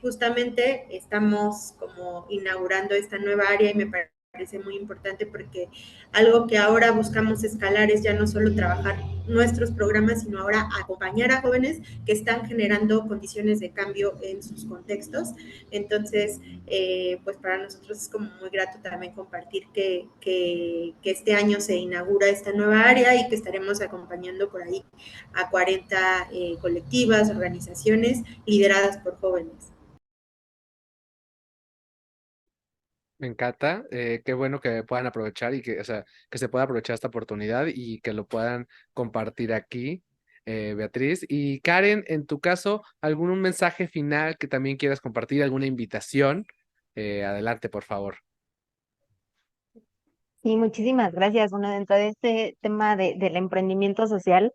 justamente estamos como inaugurando esta nueva área y me parece muy importante porque algo que ahora buscamos escalar es ya no solo trabajar nuestros programas, sino ahora acompañar a jóvenes que están generando condiciones de cambio en sus contextos. Entonces, pues para nosotros es como muy grato también compartir que este año se inaugura esta nueva área y que estaremos acompañando por ahí a 40 colectivas, organizaciones lideradas por jóvenes. Me encanta, qué bueno que puedan aprovechar y que, o sea, que se pueda aprovechar esta oportunidad y que lo puedan compartir aquí, Beatriz. Y Karen, en tu caso, ¿algún mensaje final que también quieras compartir, alguna invitación? Adelante, por favor. Sí, muchísimas gracias. Bueno, dentro de este tema del emprendimiento social,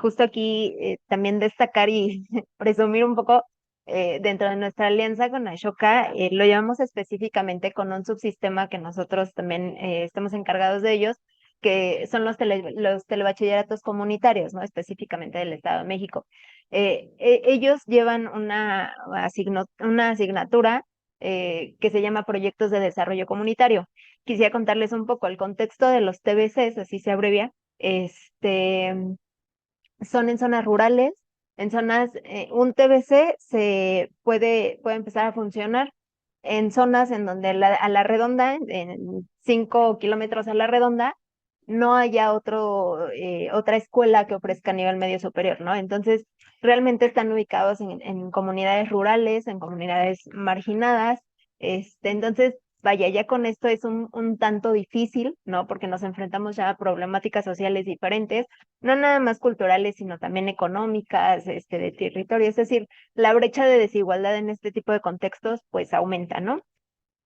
justo aquí también destacar y presumir un poco dentro de nuestra alianza con Ashoka, lo llevamos específicamente con un subsistema que nosotros también estamos encargados de ellos, que son los telebachilleratos comunitarios, ¿no? Específicamente del Estado de México. Ellos llevan una asignatura que se llama Proyectos de Desarrollo Comunitario. Quisiera contarles un poco el contexto de los TBCs, así se abrevia. Son en zonas rurales, un TBC puede empezar a funcionar en zonas en donde a la redonda, en 5 kilómetros a la redonda, no haya otra escuela que ofrezca nivel medio superior, ¿no? Entonces, realmente están ubicados en comunidades rurales, en comunidades marginadas. Entonces, vaya, ya con esto es un tanto difícil, ¿no? Porque nos enfrentamos ya a problemáticas sociales diferentes, no nada más culturales, sino también económicas, de territorio. Es decir, la brecha de desigualdad en este tipo de contextos, pues aumenta, ¿no?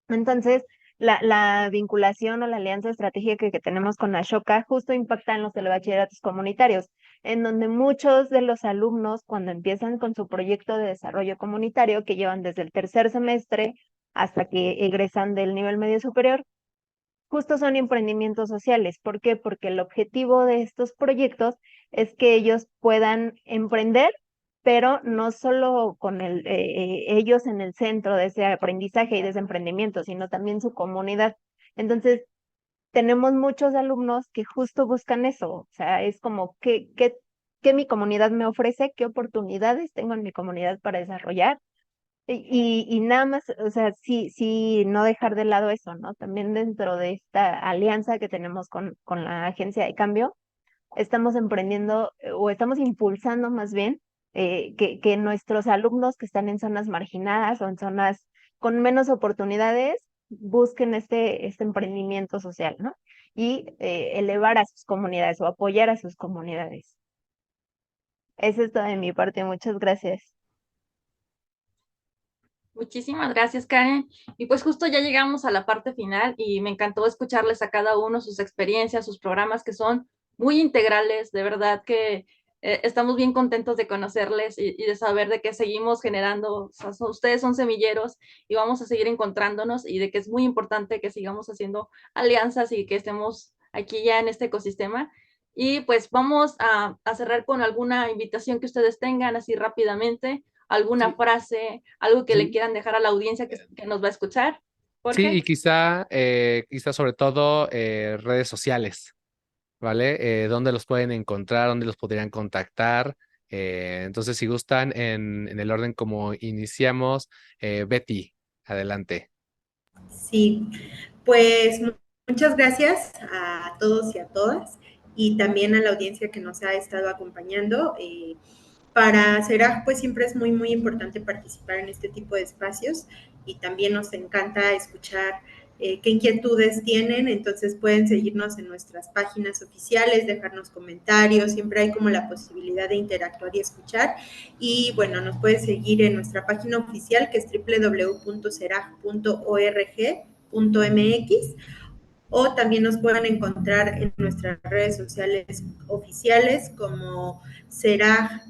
Entonces, la vinculación o la alianza estratégica que tenemos con Ashoka justo impacta en los telebachilleratos comunitarios, en donde muchos de los alumnos, cuando empiezan con su proyecto de desarrollo comunitario, que llevan desde el tercer semestre hasta que egresan del nivel medio superior, justo son emprendimientos sociales. ¿Por qué? Porque el objetivo de estos proyectos es que ellos puedan emprender, pero no solo con ellos en el centro de ese aprendizaje y de ese emprendimiento, sino también su comunidad. Entonces, tenemos muchos alumnos que justo buscan eso, o sea, es como, ¿qué mi comunidad me ofrece? ¿Qué oportunidades tengo en mi comunidad para desarrollar? Y nada más, o sea, sí, no dejar de lado eso, ¿no? También dentro de esta alianza que tenemos con la Agencia de Cambio, estamos emprendiendo o estamos impulsando más bien que nuestros alumnos que están en zonas marginadas o en zonas con menos oportunidades busquen este emprendimiento social, ¿no? Y elevar a sus comunidades o apoyar a sus comunidades. Eso es todo de mi parte. Muchas gracias. Muchísimas gracias, Karen. Y pues justo ya llegamos a la parte final y me encantó escucharles a cada uno sus experiencias, sus programas que son muy integrales. De verdad que estamos bien contentos de conocerles y de saber de que seguimos generando, o sea, ustedes son semilleros y vamos a seguir encontrándonos y de que es muy importante que sigamos haciendo alianzas y que estemos aquí ya en este ecosistema. Y pues vamos a cerrar con alguna invitación que ustedes tengan así rápidamente, alguna Sí, frase, algo que le sí. quieran dejar a la audiencia que nos va a escuchar. Sí, Jorge. y quizá sobre todo redes sociales, ¿vale? ¿Dónde los pueden encontrar? ¿Dónde los podrían contactar? Entonces, si gustan, en el orden como iniciamos, Betty, adelante. Sí, pues muchas gracias a todos y a todas y también a la audiencia que nos ha estado acompañando. Para CERAG, pues siempre es muy, muy importante participar en este tipo de espacios y también nos encanta escuchar qué inquietudes tienen, entonces pueden seguirnos en nuestras páginas oficiales, dejarnos comentarios, siempre hay como la posibilidad de interactuar y escuchar. Y bueno, nos pueden seguir en nuestra página oficial que es www.cerag.org.mx o también nos pueden encontrar en nuestras redes sociales oficiales como será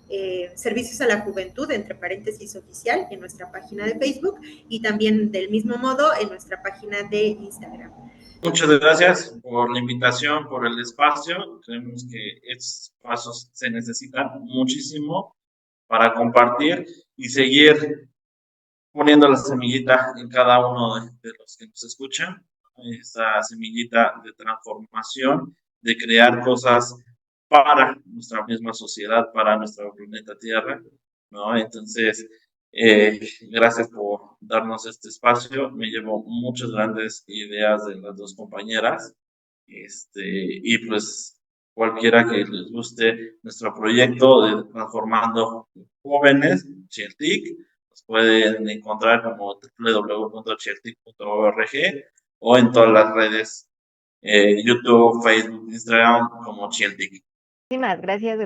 Servicios a la Juventud, entre paréntesis oficial, en nuestra página de Facebook y también del mismo modo en nuestra página de Instagram. Muchas gracias por la invitación, por el espacio. Creemos que estos pasos se necesitan muchísimo para compartir y seguir poniendo la semillita en cada uno de los que nos escuchan, esa semillita de transformación, de crear cosas para nuestra misma sociedad, para nuestro planeta Tierra, ¿no? Entonces, gracias por darnos este espacio. Me llevo muchas grandes ideas de las dos compañeras, y pues cualquiera que les guste nuestro proyecto de Transformando Jóvenes, Chiltic, nos pueden encontrar como www.chiltic.org o en todas las redes, YouTube, Facebook, Instagram, como Chiltic. Muchísimas gracias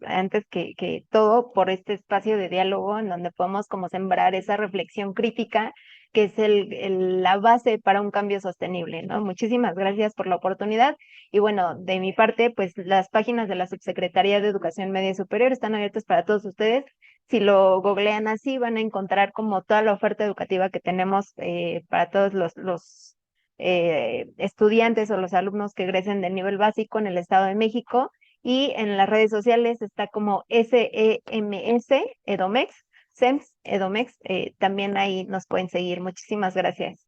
antes que todo por este espacio de diálogo en donde podemos como sembrar esa reflexión crítica que es la base para un cambio sostenible, ¿no? Muchísimas gracias por la oportunidad y bueno, de mi parte, pues las páginas de la Subsecretaría de Educación Media y Superior están abiertas para todos ustedes. Si lo googlean así, van a encontrar como toda la oferta educativa que tenemos para todos estudiantes o los alumnos que egresen del nivel básico en el Estado de México. Y en las redes sociales está como SEMS, Edomex, SEMS, Edomex. También ahí nos pueden seguir. Muchísimas gracias.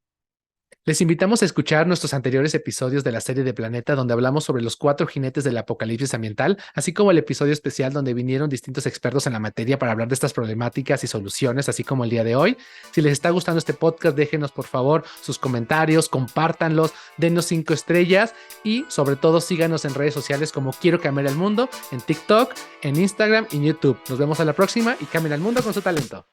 Les invitamos a escuchar nuestros anteriores episodios de la serie de Planeta, donde hablamos sobre los 4 jinetes del apocalipsis ambiental, así como el episodio especial donde vinieron distintos expertos en la materia para hablar de estas problemáticas y soluciones, así como el día de hoy. Si les está gustando este podcast, déjenos por favor sus comentarios, compártanlos, denos 5 estrellas y sobre todo síganos en redes sociales como Quiero Cambiar el Mundo, en TikTok, en Instagram y en YouTube. Nos vemos a la próxima y cambien el mundo con su talento.